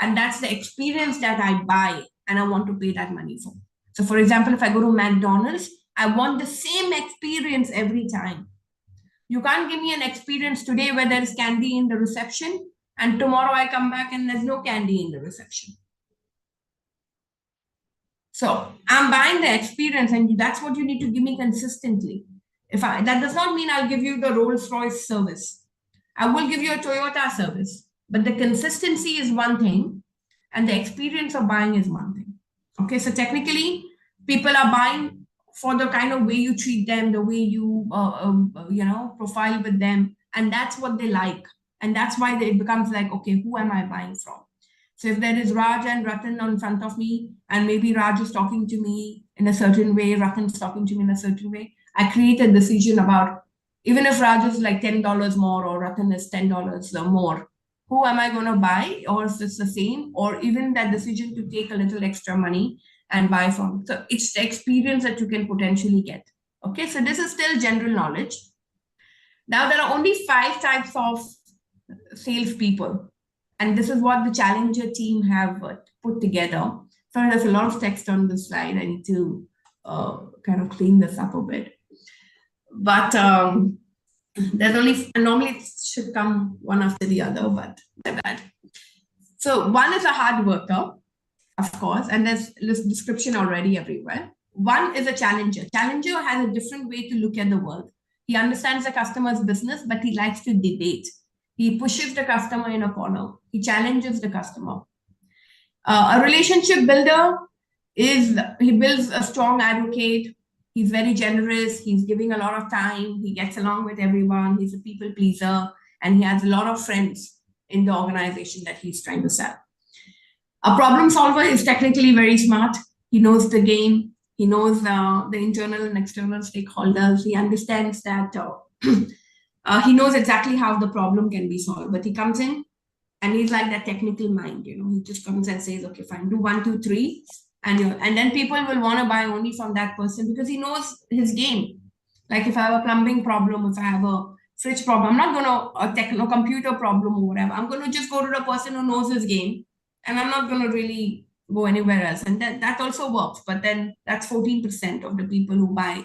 And that's the experience that I buy and I want to pay that money for. So for example, if I go to McDonald's, I want the same experience every time. You can't give me an experience today where there's candy in the reception and tomorrow I come back and there's no candy in the reception. So I'm buying the experience and that's what you need to give me consistently. That does not mean I'll give you the Rolls-Royce service. I will give you a Toyota service, but the consistency is one thing and the experience of buying is one thing. Okay, so technically people are buying for the kind of way you treat them, the way you, profile with them. And that's what they like. And that's why it becomes like, okay, who am I buying from? So if there is Raj and Ratan in front of me, and maybe Raj is talking to me in a certain way, Ratan is talking to me in a certain way, I create a decision about, even if Raj is like $10 more or Ratan is $10 more, who am I going to buy? Or is this the same? Or even that decision to take a little extra money and buy from. So it's the experience that you can potentially get. Okay, so this is still general knowledge. Now there are only 5 types of salespeople. And this is what the Challenger team have put together. Sorry, there's a lot of text on this slide. I need to kind of clean this up a bit. But there's only, normally it should come one after the other, but my bad. So one is a hard worker, of course, and there's this description already everywhere. One is a challenger. Challenger has a different way to look at the world. He understands the customer's business, but he likes to debate. He pushes the customer in a corner. He challenges the customer. A relationship builder he builds a strong advocate. He's very generous. He's giving a lot of time. He gets along with everyone. He's a people pleaser. And he has a lot of friends in the organization that he's trying to sell. A problem solver is technically very smart. He knows the game. He knows the internal and external stakeholders. He understands that he knows exactly how the problem can be solved. But he comes in and he's like that technical mind. He just comes and says, okay, fine, do 1, 2, 3. And then people will want to buy only from that person because he knows his game. Like if I have a plumbing problem, if I have a fridge problem. I'm not going to a techno computer problem or whatever. I'm going to just go to the person who knows his game, and I'm not going to really go anywhere else. And that also works. But then that's 14% of the people who buy.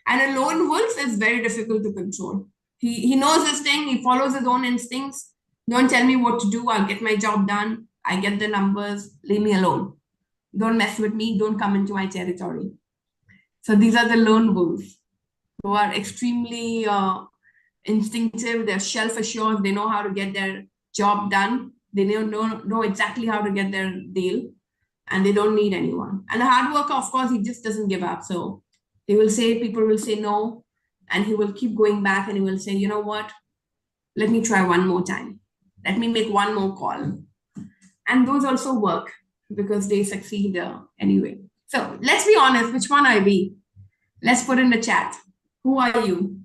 And a lone wolf is very difficult to control. He knows his thing. He follows his own instincts. Don't tell me what to do. I'll get my job done. I get the numbers. Leave me alone. Don't mess with me. Don't come into my territory. So these are the lone wolves who are extremely instinctive. They're self-assured. They know how to get their job done. They know exactly how to get their deal, and they don't need anyone. And the hard worker, of course, he just doesn't give up. So they will say, people will say no, and he will keep going back, and he will say, you know what? Let me try one more time. Let me make one more call. And those also work because they succeed anyway. So let's be honest, which one are we? Let's put in the chat. Who are you?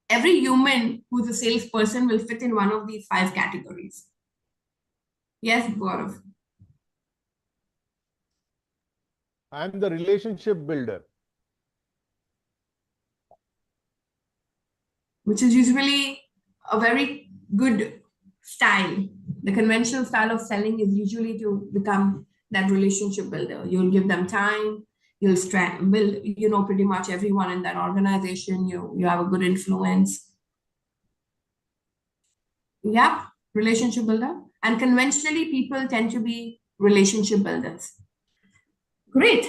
Every human who's a salesperson will fit in one of these 5 categories. Yes, Gaurav. I'm the relationship builder. Which is usually a very good style. The conventional style of selling is usually to become that relationship builder. You'll give them time. You'll build, you know, pretty much everyone in that organization. You have a good influence. Yeah, relationship builder. And conventionally, people tend to be relationship builders. Great.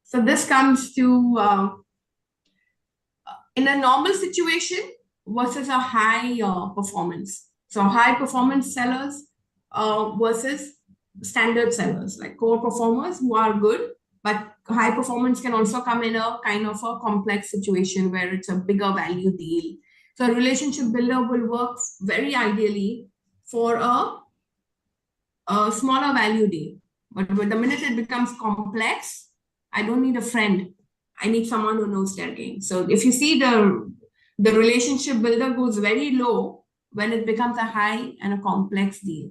So this comes to in a normal situation versus a high performance. So high performance sellers versus standard sellers, like core performers who are good, but high performance can also come in a kind of a complex situation where it's a bigger value deal. So a relationship builder will work very ideally for a smaller value deal. But the minute it becomes complex, I don't need a friend. I need someone who knows their game. So if you see the relationship builder goes very low when it becomes a high and a complex deal.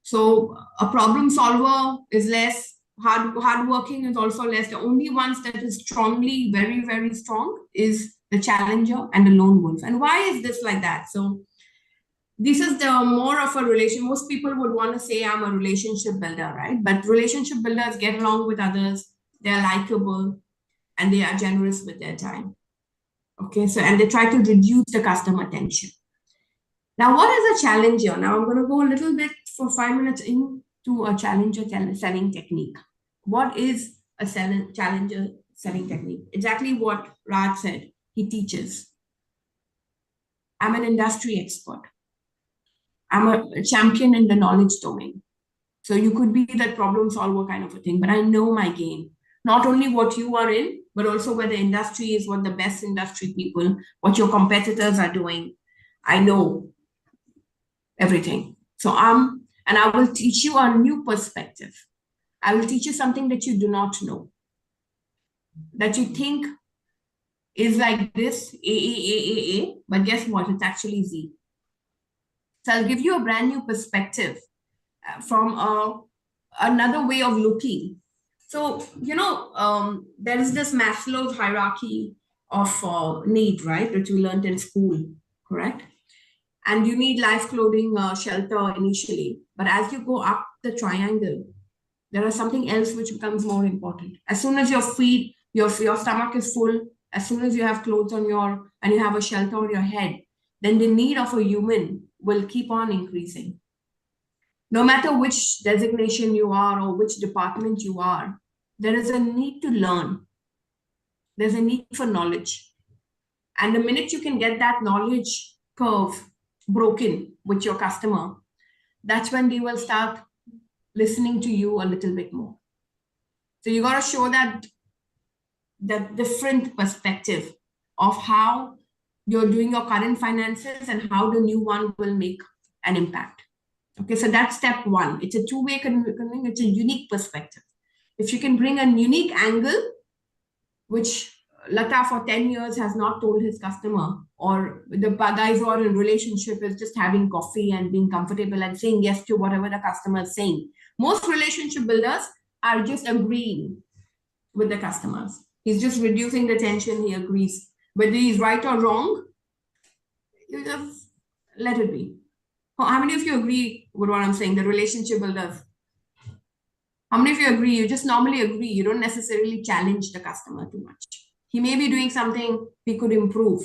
So a problem solver is less, hardworking is also less. The only ones that is strongly, very, very strong is the challenger and the lone wolf. And why is this like that? So this is the more of a relation. Most people would want to say I'm a relationship builder, right? But relationship builders get along with others. They're likable and they are generous with their time. Okay, so and they try to reduce the customer tension. Now, what is a challenger? Now, I'm going to go a little bit for 5 minutes into a challenger selling technique. What is a challenger selling technique? Exactly what Raj said. He teaches. I'm an industry expert. I'm a champion in the knowledge domain. So you could be that problem solver kind of a thing, but I know my game. Not only what you are in, but also where the industry is, what the best industry people, what your competitors are doing. I know everything. So and I will teach you a new perspective. I will teach you something that you do not know, that you think is like this, A, but guess what? It's actually Z. So I'll give you a brand new perspective from another way of looking. So, you know, there is this Maslow's hierarchy of need, right? Which we learned in school, correct? And you need life, clothing, shelter initially. But as you go up the triangle, there is something else which becomes more important. As soon as your feet, your stomach is full, as soon as you have clothes on and you have a shelter on your head, then the need of a human will keep on increasing. No matter which designation you are or which department you are, there is a need to learn. There's a need for knowledge. And the minute you can get that knowledge curve broken with your customer, that's when they will start listening to you a little bit more. So you got to show that different perspective of how you're doing your current finances and how the new one will make an impact. Okay, so that's step 1. It's a two-way conversation. It's a unique perspective. If you can bring a unique angle, which Lata for 10 years has not told his customer, or the guys who are in relationship is just having coffee and being comfortable and saying yes to whatever the customer is saying. Most relationship builders are just agreeing with the customers. He's just reducing the tension. He agrees. Whether he's right or wrong, you just let it be. How many of you agree with what I'm saying? The relationship builders. How many of you agree? You just normally agree. You don't necessarily challenge the customer too much. He may be doing something he could improve,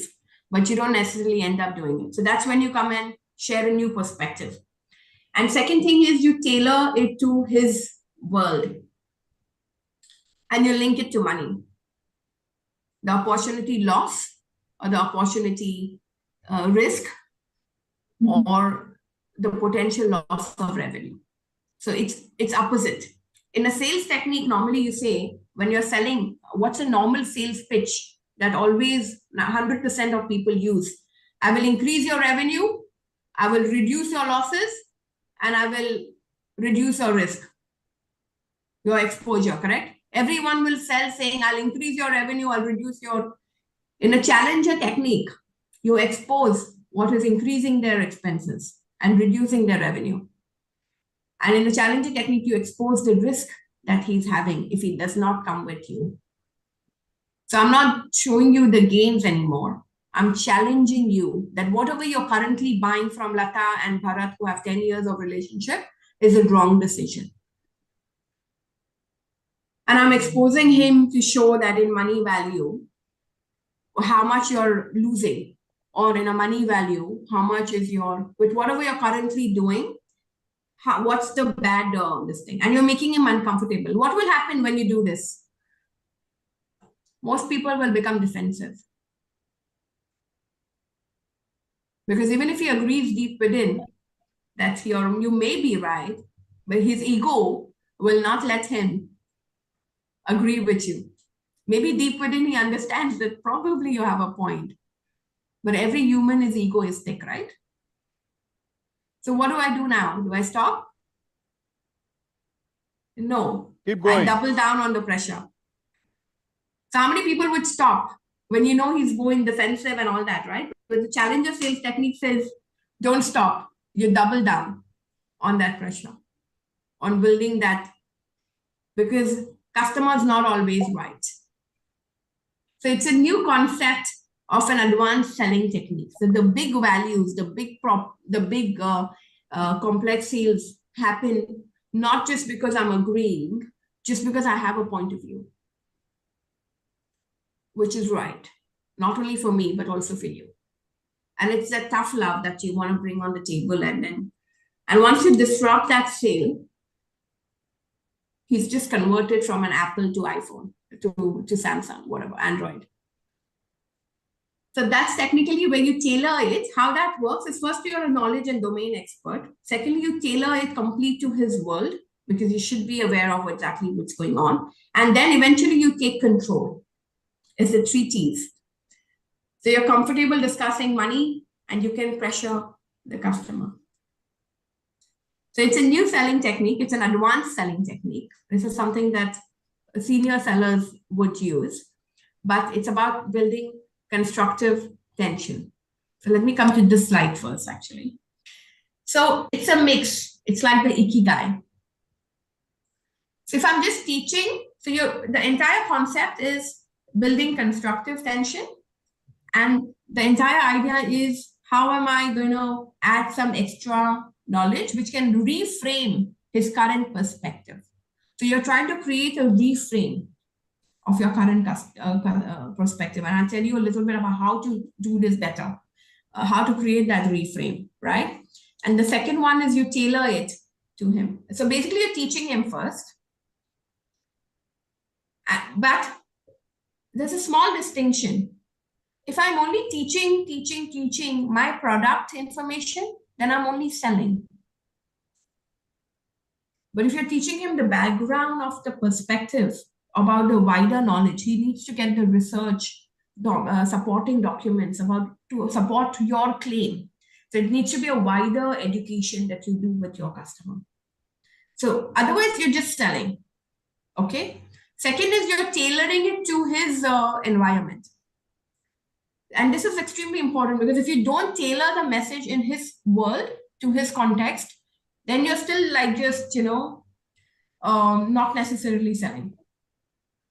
but you don't necessarily end up doing it. So that's when you come and share a new perspective. And second thing is you tailor it to his world and you link it to money. The opportunity loss or the opportunity risk or the potential loss of revenue. So it's opposite. In a sales technique, normally you say, when you're selling, what's a normal sales pitch that always 100% of people use? I will increase your revenue, I will reduce your losses, and I will reduce your risk, your exposure, correct? Everyone will sell saying, I'll increase your revenue, I'll reduce your... In a challenger technique, you expose what is increasing their expenses and reducing their revenue. And in the challenger technique, you expose the risk that he's having if he does not come with you. So I'm not showing you the gains anymore. I'm challenging you that whatever you're currently buying from Lata and Bharat, who have 10 years of relationship, is a wrong decision. And I'm exposing him to show that in money value, how much you're losing, or in a money value, how much is your, with whatever you're currently doing, what's the bad this thing? And you're making him uncomfortable. What will happen when you do this? Most people will become defensive. Because even if he agrees deep within that you may be right, but his ego will not let him agree with you. Maybe deep within he understands that probably you have a point. But every human is egoistic, right? So what do I do now? Do I stop? No. Keep going. I double down on the pressure. So how many people would stop when you know he's going defensive and all that, right? But the challenger sales technique says, don't stop. You double down on that pressure, on building that, because customer is not always right. So it's a new concept of an advanced selling technique. So the big values, the big complex sales happen not just because I'm agreeing, just because I have a point of view, which is right, not only for me, but also for you. And it's that tough love that you want to bring on the table. And once you disrupt that sale, he's just converted from an Apple to iPhone, to Samsung, whatever, Android. So that's technically where you tailor it. How that works is, first, you're a knowledge and domain expert. Secondly, you tailor it complete to his world, because you should be aware of exactly what's going on. And then eventually you take control. It's the 3 T's. So you're comfortable discussing money and you can pressure the customer. So it's a new selling technique. It's an advanced selling technique. This is something that senior sellers would use, but it's about building constructive tension. So let me come to this slide first, actually. So it's a mix. It's like the ikigai. So if I'm just teaching, so the entire concept is building constructive tension. And the entire idea is, how am I going to add some extra knowledge which can reframe his current perspective? So you're trying to create a reframe of your current perspective. And I'll tell you a little bit about how to do this better, how to create that reframe, right? And the second one is you tailor it to him. So basically you're teaching him first. But there's a small distinction. If I'm only teaching my product information, then I'm only selling. But if you're teaching him the background of the perspective about the wider knowledge, he needs to get the research, supporting documents to support your claim. So it needs to be a wider education that you do with your customer. So otherwise you're just selling, okay? Second is you're tailoring it to his environment. And this is extremely important, because if you don't tailor the message in his world to his context, then you're still like just, not necessarily selling,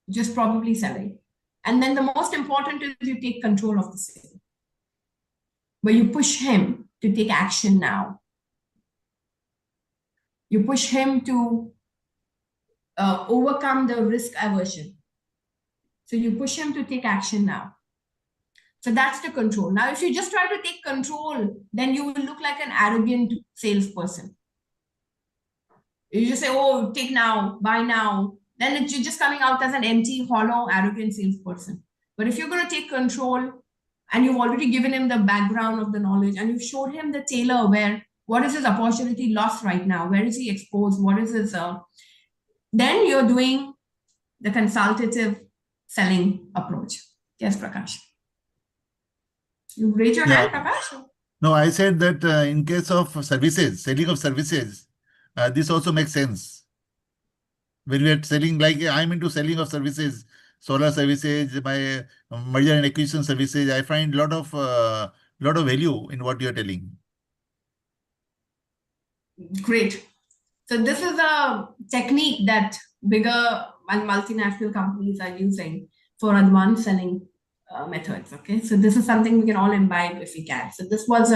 just probably selling. And then the most important is you take control of the sale, where you push him to take action now. You push him to overcome the risk aversion. So you push him to take action now. So that's the control. Now, if you just try to take control, then you will look like an arrogant salesperson. You just say, oh, take now, buy now. Then you're just coming out as an empty, hollow, arrogant salesperson. But if you're going to take control and you've already given him the background of the knowledge and you've showed him the tailor where, what is his opportunity lost right now? Where is he exposed? What is his, then you're doing the consultative selling approach. Yes, Prakash. You raise your hand, Prakash? No, I said that in case of services, selling of services, this also makes sense. When we are selling, like I'm into selling of services, solar services, my merger and acquisition services, I find lot of value in what you are telling. Great. So this is a technique that bigger and multinational companies are using for advanced selling methods. Okay, so this is something we can all imbibe if we can. So this was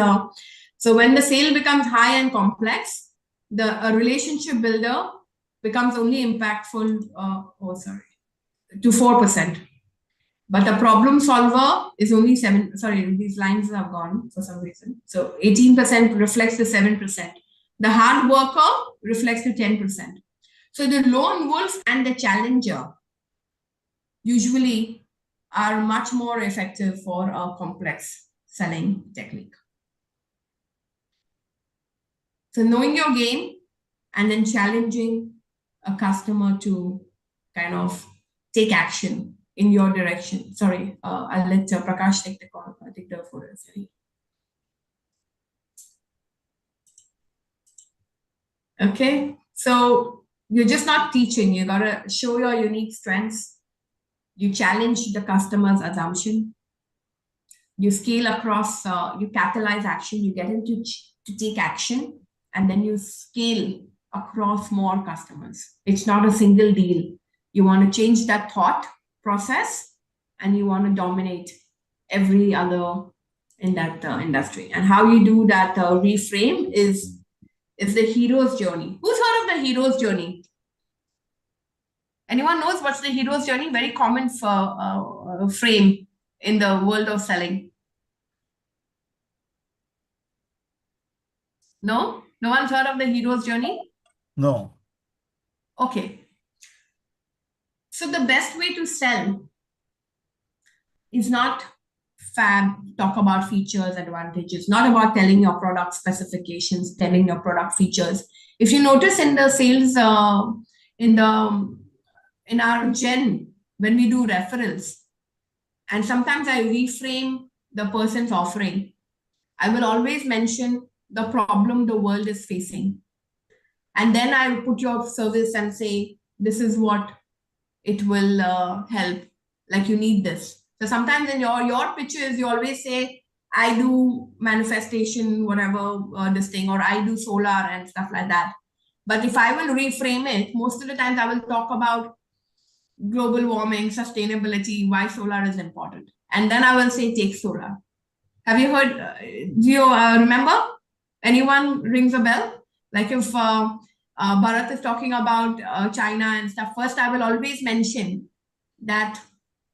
so when the sale becomes high and complex, a relationship builder becomes only impactful to 4%. But the problem solver is only 7%. Sorry, these lines have gone for some reason. So 18% reflects the 7%. The hard worker reflects the 10%. So the lone wolf and the challenger usually are much more effective for a complex selling technique. So knowing your game and then challenging a customer to kind of take action in your direction. Sorry, I'll let Prakash take the call. Take the photos. Okay, so you're just not teaching. You gotta show your unique strengths. You challenge the customer's assumption. You scale across, you catalyze action, you get him to take action, and then you scale across more customers. It's not a single deal. You want to change that thought process and you want to dominate every other in that industry. And how you do that reframe is the hero's journey. Who's heard of the hero's journey? Anyone knows what's the hero's journey? Very common frame in the world of selling. No? No one's heard of the hero's journey? No. Okay. So the best way to sell is not talk about features, advantages, not about telling your product specifications, telling your product features. If you notice in the sales, in our gen, when we do referrals, and sometimes I reframe the person's offering, I will always mention the problem the world is facing. And then I will put your service and say, this is what it will help, like you need this. So sometimes in your pitches, you always say, I do manifestation, whatever, this thing, or I do solar and stuff like that. But if I will reframe it, most of the times I will talk about global warming, sustainability, why solar is important. And then I will say, take solar. Have you heard, do you remember? Anyone rings a bell? Like if Bharat is talking about China and stuff, first I will always mention that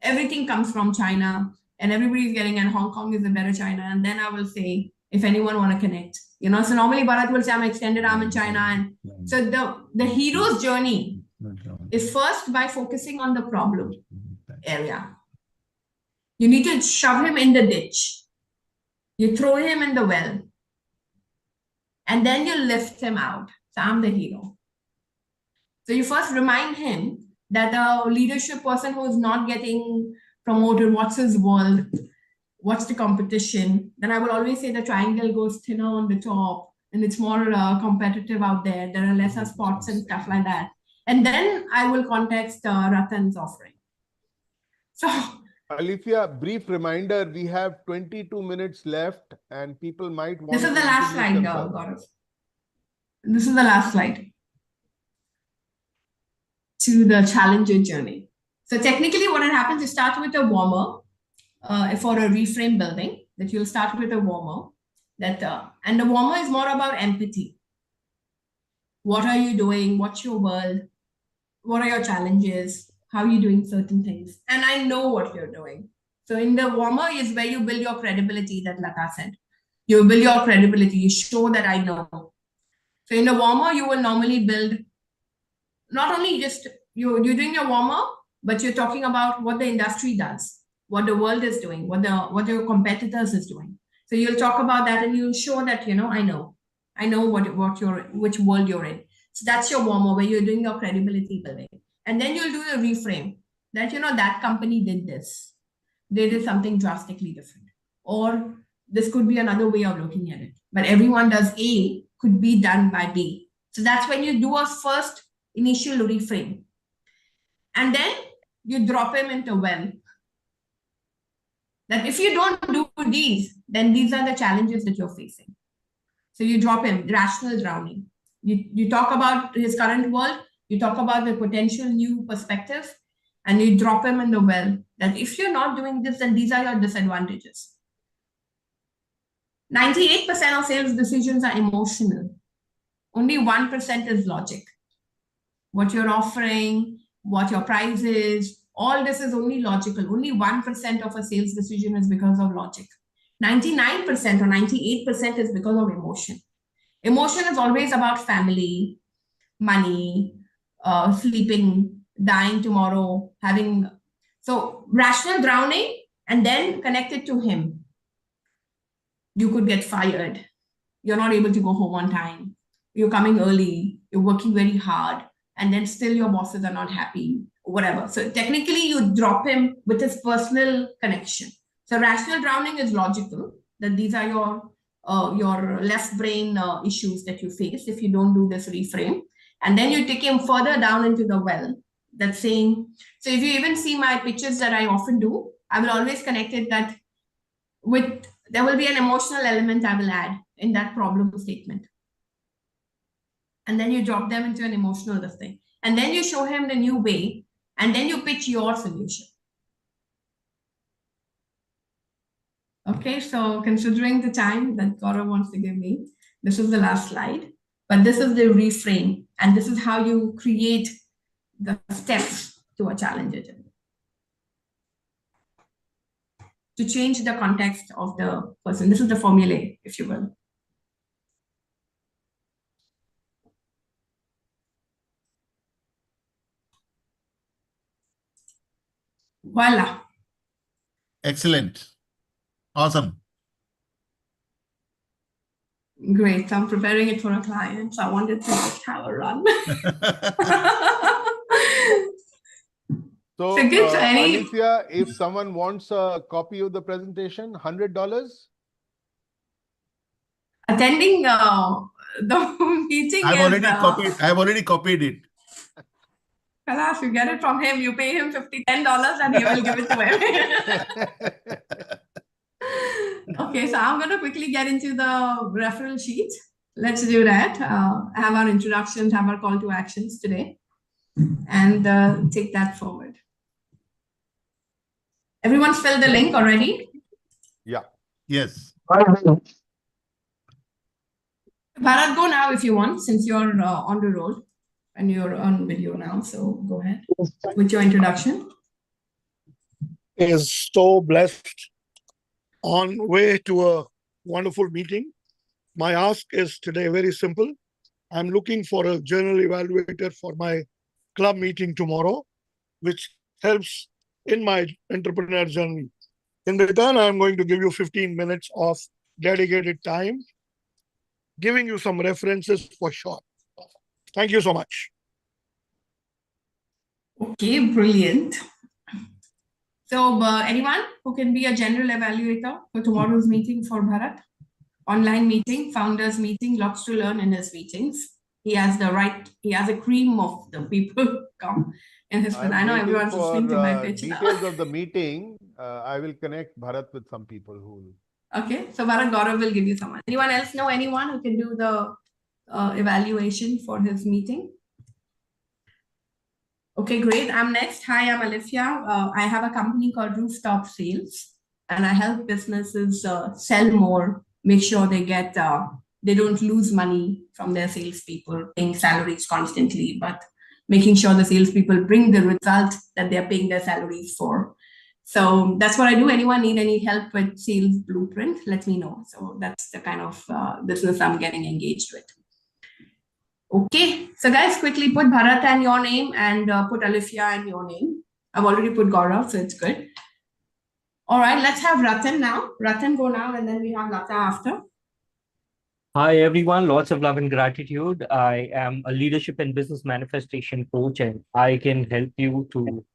everything comes from China and everybody's getting, and Hong Kong is a better China. And then I will say, if anyone want to connect, you know, so normally Bharat will say, I'm extended arm in China. And so the hero's journey is first by focusing on the problem area. You need to shove him in the ditch. You throw him in the well. And then you lift him out. So I'm the hero. So you first remind him that a leadership person who is not getting promoted, what's his world, what's the competition, then I will always say the triangle goes thinner on the top and it's more competitive out there. There are lesser spots and stuff like that. And then I will context Ratan's offering. So Alethea, brief reminder, we have 22 minutes left and people might want this is the last slide, Gaurav. This is the last slide to the challenger journey. So technically what happens, you start with a warmer for a reframe building, that you'll start with a warmer. And the warmer is more about empathy. What are you doing? What's your world? What are your challenges? How are you doing certain things? And I know what you're doing. So in the warmer is where you build your credibility, that Lata said. You build your credibility. You show that I know. So in the warmer, you will normally build not only just you're doing your warmer, but you're talking about what the industry does, what the world is doing, what your competitors is doing. So you'll talk about that and you'll show that, I know which world you're in. So that's your warmer, where you're doing your credibility building. And then you'll do the reframe that, that company did this. They did something drastically different. Or this could be another way of looking at it. But everyone does A, could be done by B. So that's when you do a first initial reframe. And then you drop him into well. That if you don't do these, then these are the challenges that you're facing. So you drop him, rational drowning. You talk about his current world, you talk about the potential new perspectives, and you drop him in the well. That if you're not doing this, then these are your disadvantages. 98% of sales decisions are emotional. Only 1% is logic. What you're offering, what your price is, all this is only logical. Only 1% of a sales decision is because of logic. 99% or 98% is because of emotion. Emotion is always about family, money, sleeping, dying tomorrow, having... So rational drowning and then connected to him. You could get fired. You're not able to go home on time. You're coming early. You're working very hard. And then still your bosses are not happy, whatever. So technically you drop him with his personal connection. So rational drowning is logical, that these are your left brain issues that you face if you don't do this reframe. And then you take him further down into the well. That's saying, so if you even see my pitches that I often do, I will always connect it that there will be an emotional element I will add in that problem statement. And then you drop them into an emotional thing. And then you show him the new way, and then you pitch your solution. Okay, so considering the time that Gaurav wants to give me, this is the last slide, but this is the reframe, and this is how you create the steps to a challenge agenda. To change the context of the person. This is the formulae, if you will. Voila. Excellent. Awesome. Great. I'm preparing it for a client, so I wanted to just have a run. So, Alicia, if someone wants a copy of the presentation, $100? Attending the meeting I've already copied it. Kalash, you get it from him, you pay him $10 and he will give it to him. Okay, so I'm going to quickly get into the referral sheet. Let's do that. Have our introductions, have our call to actions today, and take that forward. Everyone's filled the link already? Yeah. Yes. Bharat, go now if you want, since you're on the road and you're on video now. So go ahead with your introduction. Is so blessed, on way to a wonderful meeting. My ask is today very simple. I'm looking for a journal evaluator for my club meeting tomorrow, which helps in my entrepreneur journey. In return, I'm going to give you 15 minutes of dedicated time, giving you some references for sure. Thank you so much. Okay, brilliant. So anyone who can be a general evaluator for tomorrow's meeting for Bharat? Online meeting, founders meeting, lots to learn in his meetings. He has a cream of the people come in his I know everyone's listening to my pitch details now. of the meeting. I will connect Bharat with some people who will. Okay, so Bharat, Gaurav will give you someone. Anyone else know anyone who can do the evaluation for his meeting? Okay, great. I'm next. Hi, I'm Alifia. I have a company called Rooftop Sales, and I help businesses sell more, make sure they don't lose money from their salespeople, paying salaries constantly, but making sure the salespeople bring the result that they're paying their salaries for. So that's what I do. Anyone need any help with sales blueprint? Let me know. So that's the kind of business I'm getting engaged with. Okay, so guys, quickly put Bharat and your name and put Alifia and your name. I've already put Gaurav, so it's good. All right, let's have Ratan now. Ratan, go now, and then we have Lata after. Hi, everyone. Lots of love and gratitude. I am a leadership and business manifestation coach, and I can help you to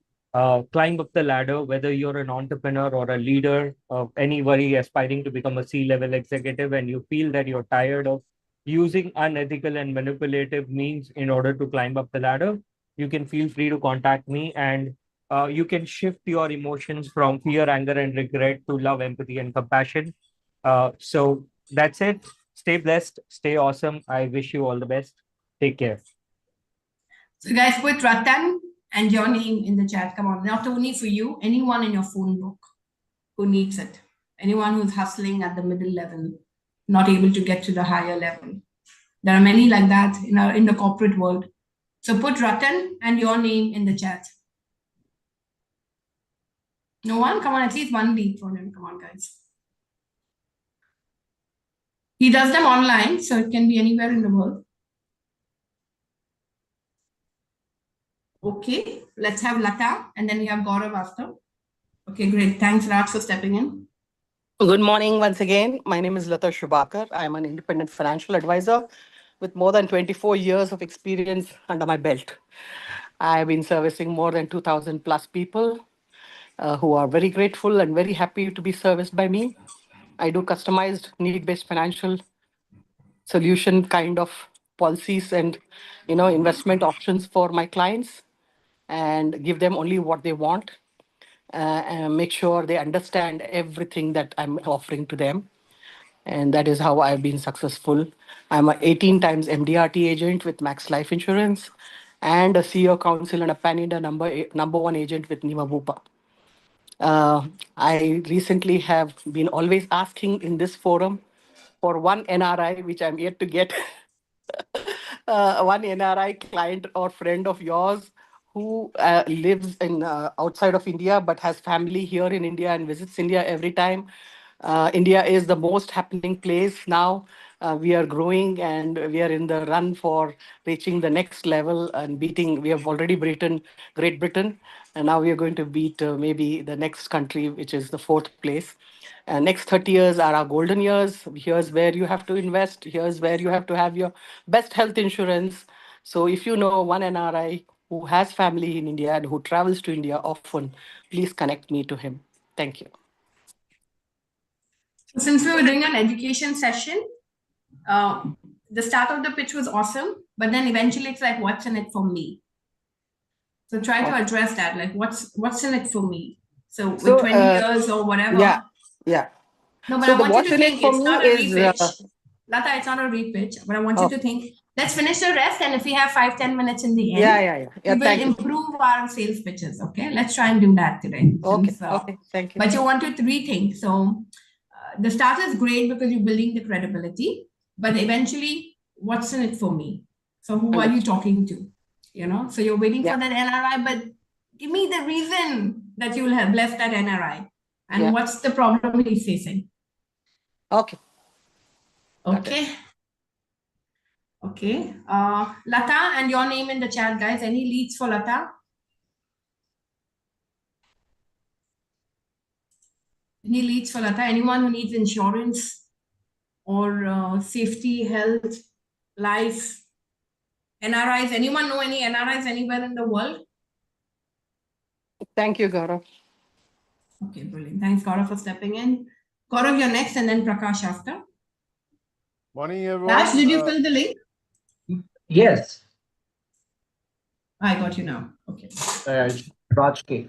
climb up the ladder, whether you're an entrepreneur or a leader of anybody aspiring to become a C-level executive, and you feel that you're tired of using unethical and manipulative means in order to climb up the ladder. You can feel free to contact me, and you can shift your emotions from fear, anger, and regret to love, empathy, and compassion. So that's it. Stay blessed, stay awesome. I wish you all the best. Take care. So guys, put Ratan and your name in the chat. Come on, not only for you, anyone in your phone book who needs it. Anyone who's hustling at the middle level, not able to get to the higher level. There are many like that in the corporate world. So put Ratan and your name in the chat. No one? Come on, at least one lead for him. Come on, guys. He does them online, so it can be anywhere in the world. Okay, let's have Lata, and then we have Gaurav after. Okay, great. Thanks, Raj, for stepping in. Good morning once again. My name is Lata Shubhakar. I'm an independent financial advisor with more than 24 years of experience under my belt. I've been servicing more than 2,000 plus people who are very grateful and very happy to be serviced by me. I do customized need-based financial solution kind of policies and investment options for my clients and give them only what they want and make sure they understand everything that I'm offering to them. And that is how I've been successful. I'm a 18 times MDRT agent with Max Life Insurance and a CEO Council and a Pan India number one agent with Nima Bupa. I recently have been always asking in this forum for one NRI, which I'm yet to get. One NRI client or friend of yours who lives in outside of India but has family here in India and visits India every time. India is the most happening place now. We are growing and we are in the run for reaching the next level and beating. We have already beaten Great Britain, and now we are going to beat maybe the next country, which is the fourth place. Next 30 years are our golden years. Here's where you have to invest. Here's where you have to have your best health insurance. So if you know one NRI who has family in India and who travels to India often, please connect me to him. Thank you. Since we were doing an education session, the start of the pitch was awesome, but then eventually it's like, what's in it for me? So try to address that, like what's in it for me? So with 20 years or whatever. Yeah. No, but I want you to think it's not a repitch. Lata, it's not a repitch, but I want you to think, let's finish the rest, and if we have 5-10 minutes in the end, we will improve our sales pitches. Okay, let's try and do that today. Okay, thank you. But you want to rethink. So the start is great because you're building the credibility, but eventually, what's in it for me? So who are you talking to? So you're waiting for that NRI, but give me the reason that you will have blessed that NRI, and what's the problem he's facing. Okay. Okay. Lata, and your name in the chat, guys. Any leads for Lata? Any leads for Lata? Anyone who needs insurance or safety, health, life, NRIs? Anyone know any NRIs anywhere in the world? Thank you, Gaurav. Okay, brilliant. Thanks, Gaurav, for stepping in. Gaurav, you're next, and then Prakash after. Morning, everyone. Raj, did you fill the link? Yes. I got you now. Okay. Raj K.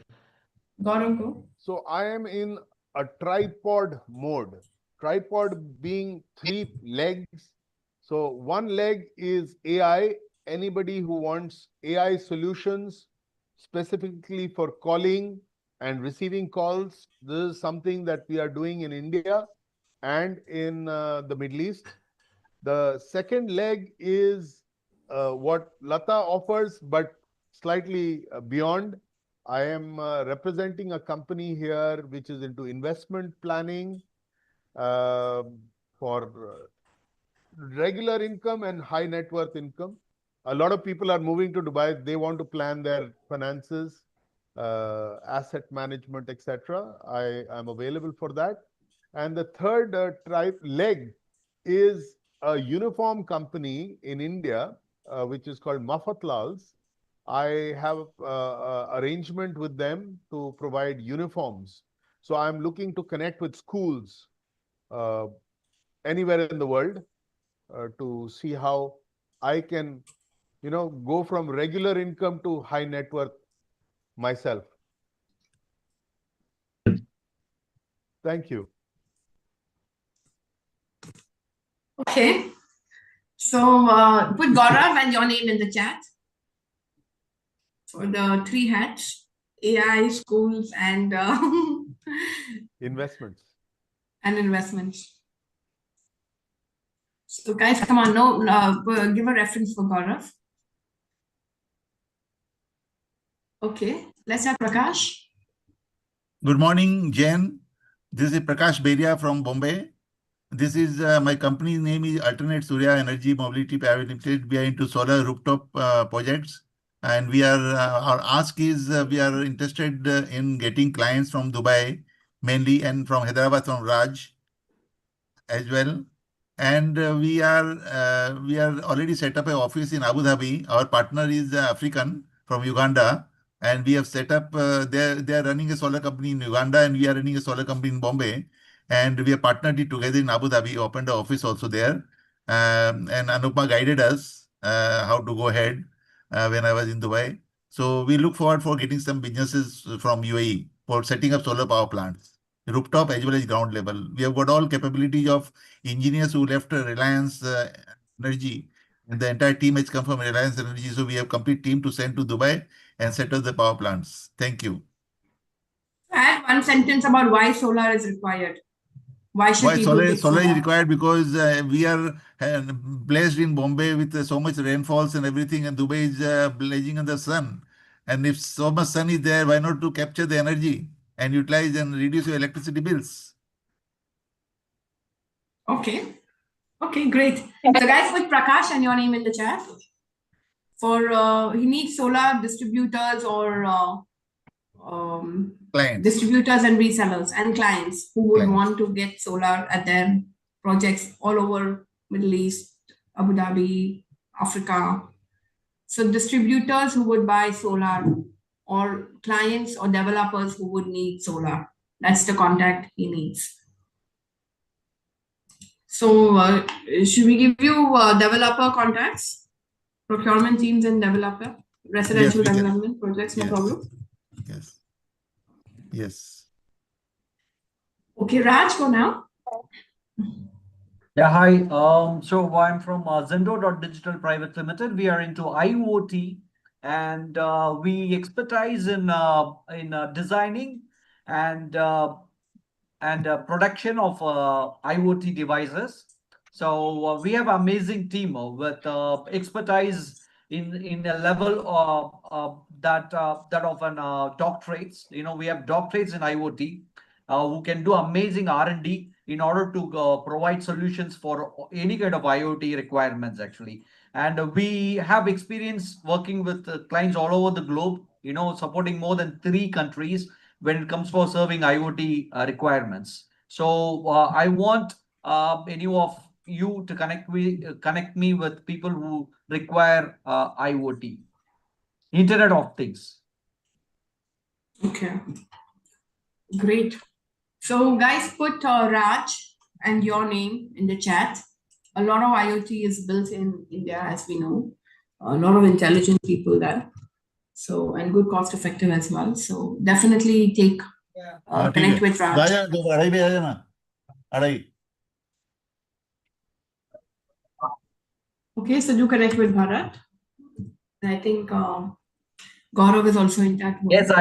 Gaurav, go. So I am in a tripod mode. Tripod being 3 legs. So one leg is AI. Anybody who wants AI solutions specifically for calling and receiving calls. This is something that we are doing in India and in the Middle East. The second leg is what Lata offers, but slightly beyond. I am representing a company here which is into investment planning for regular income and high net worth income. A lot of people are moving to Dubai. They want to plan their finances, asset management, etc. I am available for that. And the third leg is a uniform company in India, which is called Mafatlal's. I have arrangement with them to provide uniforms. So I'm looking to connect with schools anywhere in the world to see how I can, go from regular income to high net worth myself. Thank you. Okay. So put Gaurav and your name in the chat for the 3 hats: AI, schools, and Investments. and investments. So guys, come on, give a reference for Gaurav. Okay, let's have Prakash. Good morning, Jen. This is Prakash Beria from Bombay. This is my company's name is Alternate Surya Energy Mobility Private Limited. We are into solar rooftop projects, and we are our ask is we are interested in getting clients from Dubai mainly, and from Hyderabad from Raj as well. And we are already set up an office in Abu Dhabi. Our partner is African from Uganda, and we have set up. They are running a solar company in Uganda, and we are running a solar company in Bombay, and we have partnered it together in Abu Dhabi. Opened an office also there, and Anupma guided us how to go ahead when I was in Dubai. So we look forward for getting some businesses from UAE for setting up solar power plants, rooftop as well as ground level. We have got all capabilities of engineers who left Reliance Energy, and the entire team has come from Reliance Energy. So we have complete team to send to Dubai and set up the power plants. Thank you. Add one sentence about why solar is required. Why should Why people pick solar is solar? required? Because we are blessed in Bombay with so much rainfalls and everything, and Dubai is blazing in the sun. And if so much sun is there, why not to capture the energy and utilize and reduce your electricity bills? Okay. Okay, great. So guys, put Prakash and your name in the chat. For he needs solar distributors or Clients. distributors and resellers and clients who would want to get solar at their projects all over Middle East, Abu Dhabi, Africa. So distributors who would buy solar, or clients or developers who would need solar. That's the contact he needs. So should we give you developer contacts, procurement teams and developer, residential development projects? No problem. Yes. Yes. Okay, Raj, go now. Yeah, hi. So I'm from Zendo.Digital Private Limited. We are into IoT, and we expertise in designing and production of IoT devices. So we have an amazing team with expertise in a level that of an doctorates. We have doctorates in IoT who can do amazing R&D in order to provide solutions for any kind of IoT requirements, actually. And we have experience working with clients all over the globe, supporting more than 3 countries when it comes for serving IoT requirements. So I want any of you to connect me with people who require IoT, Internet of Things. Okay, great. So guys, put Raj and your name in the chat. A lot of IoT is built in India, as we know. A lot of intelligent people there. So, and good cost effective as well. So definitely take connect with Raj. Okay, so do connect with Bharat. I think Gaurav is also in that Yes, one.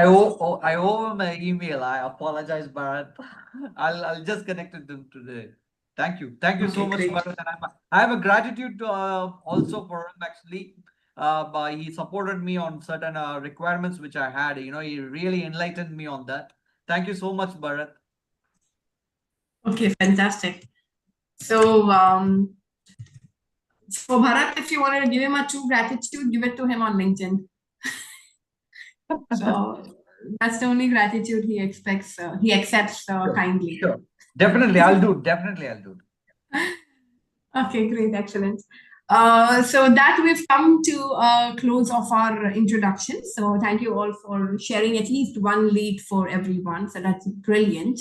I owe him an email. I apologize, Bharat. I'll just connect with him today. Thank you. Thank you so Okay, much, great. Bharat. And I have a gratitude also for him actually. He supported me on certain requirements which I had. You know, he really enlightened me on that. Thank you so much, Bharat. Okay, fantastic. So, so Bharat, if you wanted to give him a true gratitude, give it to him on LinkedIn. So that's the only gratitude he expects. He accepts Sure. kindly. Sure. Definitely, I'll do. Definitely, I'll do. Okay, great, excellent. So that we've come to a close of our introduction. So thank you all for sharing at least one lead for everyone. So that's brilliant.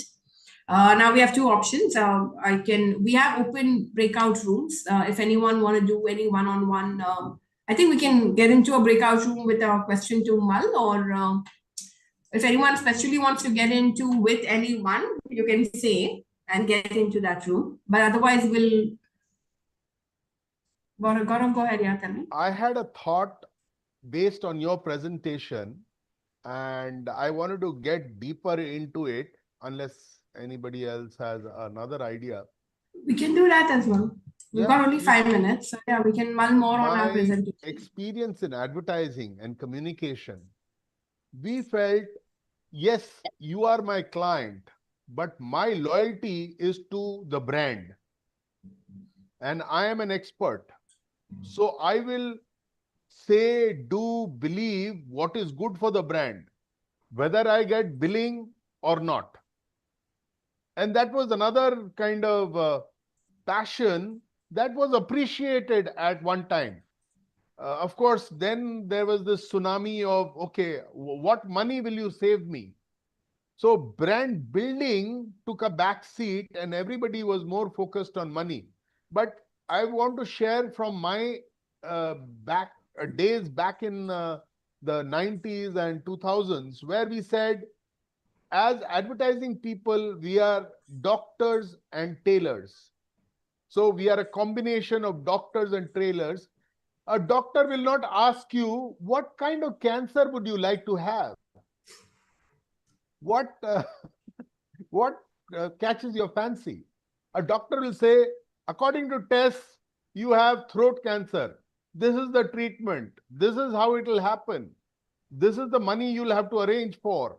Now we have two options. We have open breakout rooms. If anyone want to do any one-on-one, I think we can get into a breakout room with a question to Mal, or if anyone especially wants to get into with anyone, you can say and get into that room. But otherwise, we'll Gaurav, go ahead. Yeah, tell me. I had a thought based on your presentation, and I wanted to get deeper into it, unless anybody else has another idea. We can do that as well. We've got only 5 minutes, so yeah, we can mull more on our My presentation. experience in advertising and communication, we felt, yes, you are my client, but my loyalty is to the brand. And I am an expert. So I will say, do, believe what is good for the brand, whether I get billing or not. And that was another kind of passion that was appreciated at one time. Of course, then there was this tsunami of, okay, what money will you save me? So brand building took a back seat and everybody was more focused on money. But I want to share from my days back in the 90s and 2000s, where we said, as advertising people, we are doctors and tailors. So we are a combination of doctors and tailors. A doctor will not ask you, what kind of cancer would you like to have? What catches your fancy? A doctor will say, according to tests, you have throat cancer. This is the treatment. This is how it will happen. This is the money you'll have to arrange for.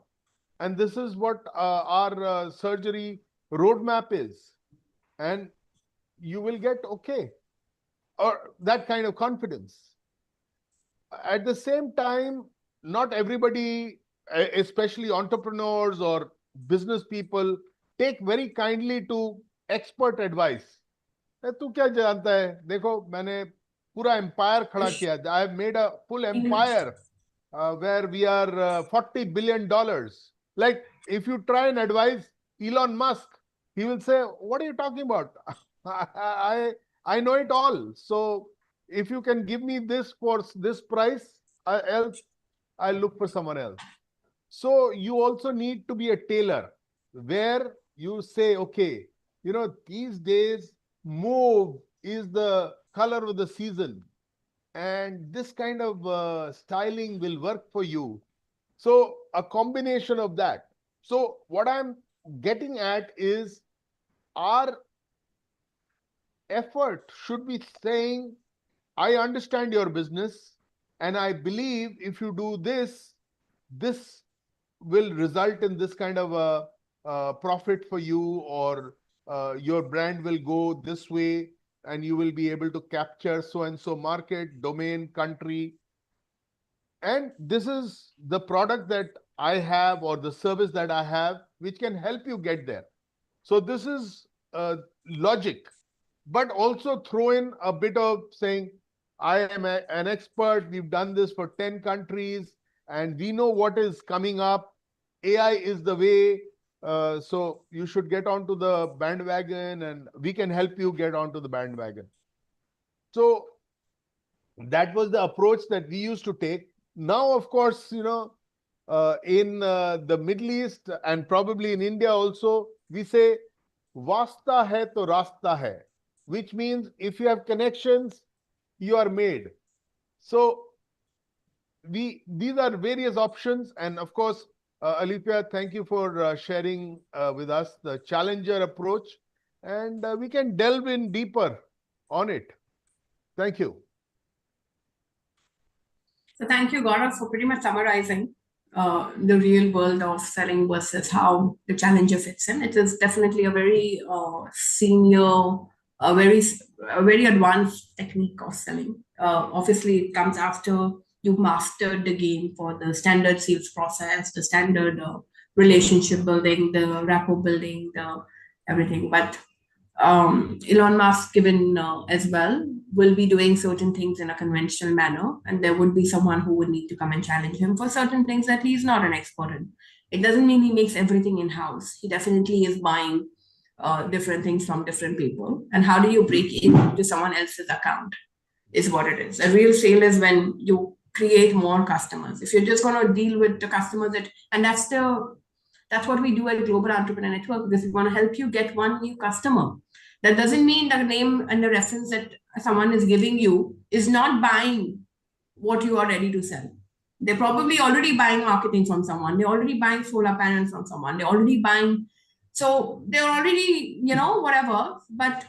And this is what our surgery roadmap is. And you will get okay. Or that kind of confidence. At the same time, not everybody, especially entrepreneurs or business people, take very kindly to expert advice. तू क्या जानता है? देखो मैंने पूरा empire खड़ा किया. I have made a full empire where we are $40 billion. Like if you try and advise Elon Musk, he will say, "What are you talking about? I know it all. So if you can give me this for this price, else I'll look for someone else." So you also need to be a tailor where you say, okay, you know, these days mauve is the color of the season, and this kind of styling will work for you. So a combination of that. So what I'm getting at is our effort should be saying, I understand your business, and I believe if you do this, this will result in this kind of a profit for you, or your brand will go this way, and you will be able to capture so and so market, domain, country. And this is the product that I have or the service that I have, which can help you get there. So this is logic, but also throw in a bit of saying, I am an expert. We've done this for 10 countries and we know what is coming up. AI is the way. So you should get onto the bandwagon and we can help you get onto the bandwagon. So that was the approach that we used to take. Now, of course, you know, in the Middle East and probably in India also, we say, Vasta hai to rasta hai, which means if you have connections, you are made. So these are various options. And of course, Alithia, thank you for sharing with us the challenger approach. And we can delve in deeper on it. Thank you. So thank you, Gaurav, for pretty much summarizing the real world of selling versus how the challenger fits in. It is definitely a very senior, a very advanced technique of selling. Obviously, it comes after you've mastered the game for the standard sales process, the standard relationship building, the rapport building, the everything. But Elon Musk, given as well, will be doing certain things in a conventional manner, and there would be someone who would need to come and challenge him for certain things that he's not an expert in. It doesn't mean he makes everything in house. He definitely is buying different things from different people. And how do you break into someone else's account? Is what it is. A real sale is when you create more customers. If you're just going to deal with the customers that's what we do at Global Entrepreneur Network, because we want to help you get one new customer. That doesn't mean the name and the reference that someone is giving you is not buying what you are ready to sell. They're probably already buying marketing from someone. They're already buying solar panels from someone. They're already buying. So they're already, whatever. But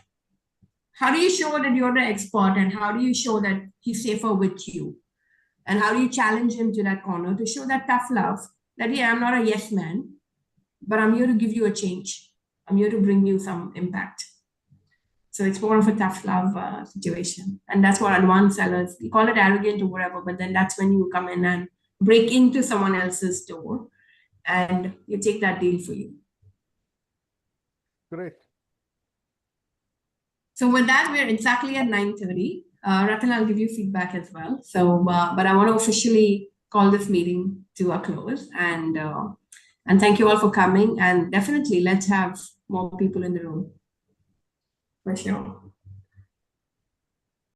how do you show that you're the expert, and how do you show that he's safer with you? And how do you challenge him to that corner to show that tough love that, yeah, I'm not a yes man, but I'm here to give you a change. I'm here to bring you some impact. So it's more of a tough love situation. And that's what advanced sellers, you call it arrogant or whatever, but then that's when you come in and break into someone else's door and you take that deal for you. Great. So with that, we're exactly at 9:30. Ratan, I'll give you feedback as well. So, but I want to officially call this meeting to a close, and thank you all for coming. And definitely, let's have more people in the room for sure.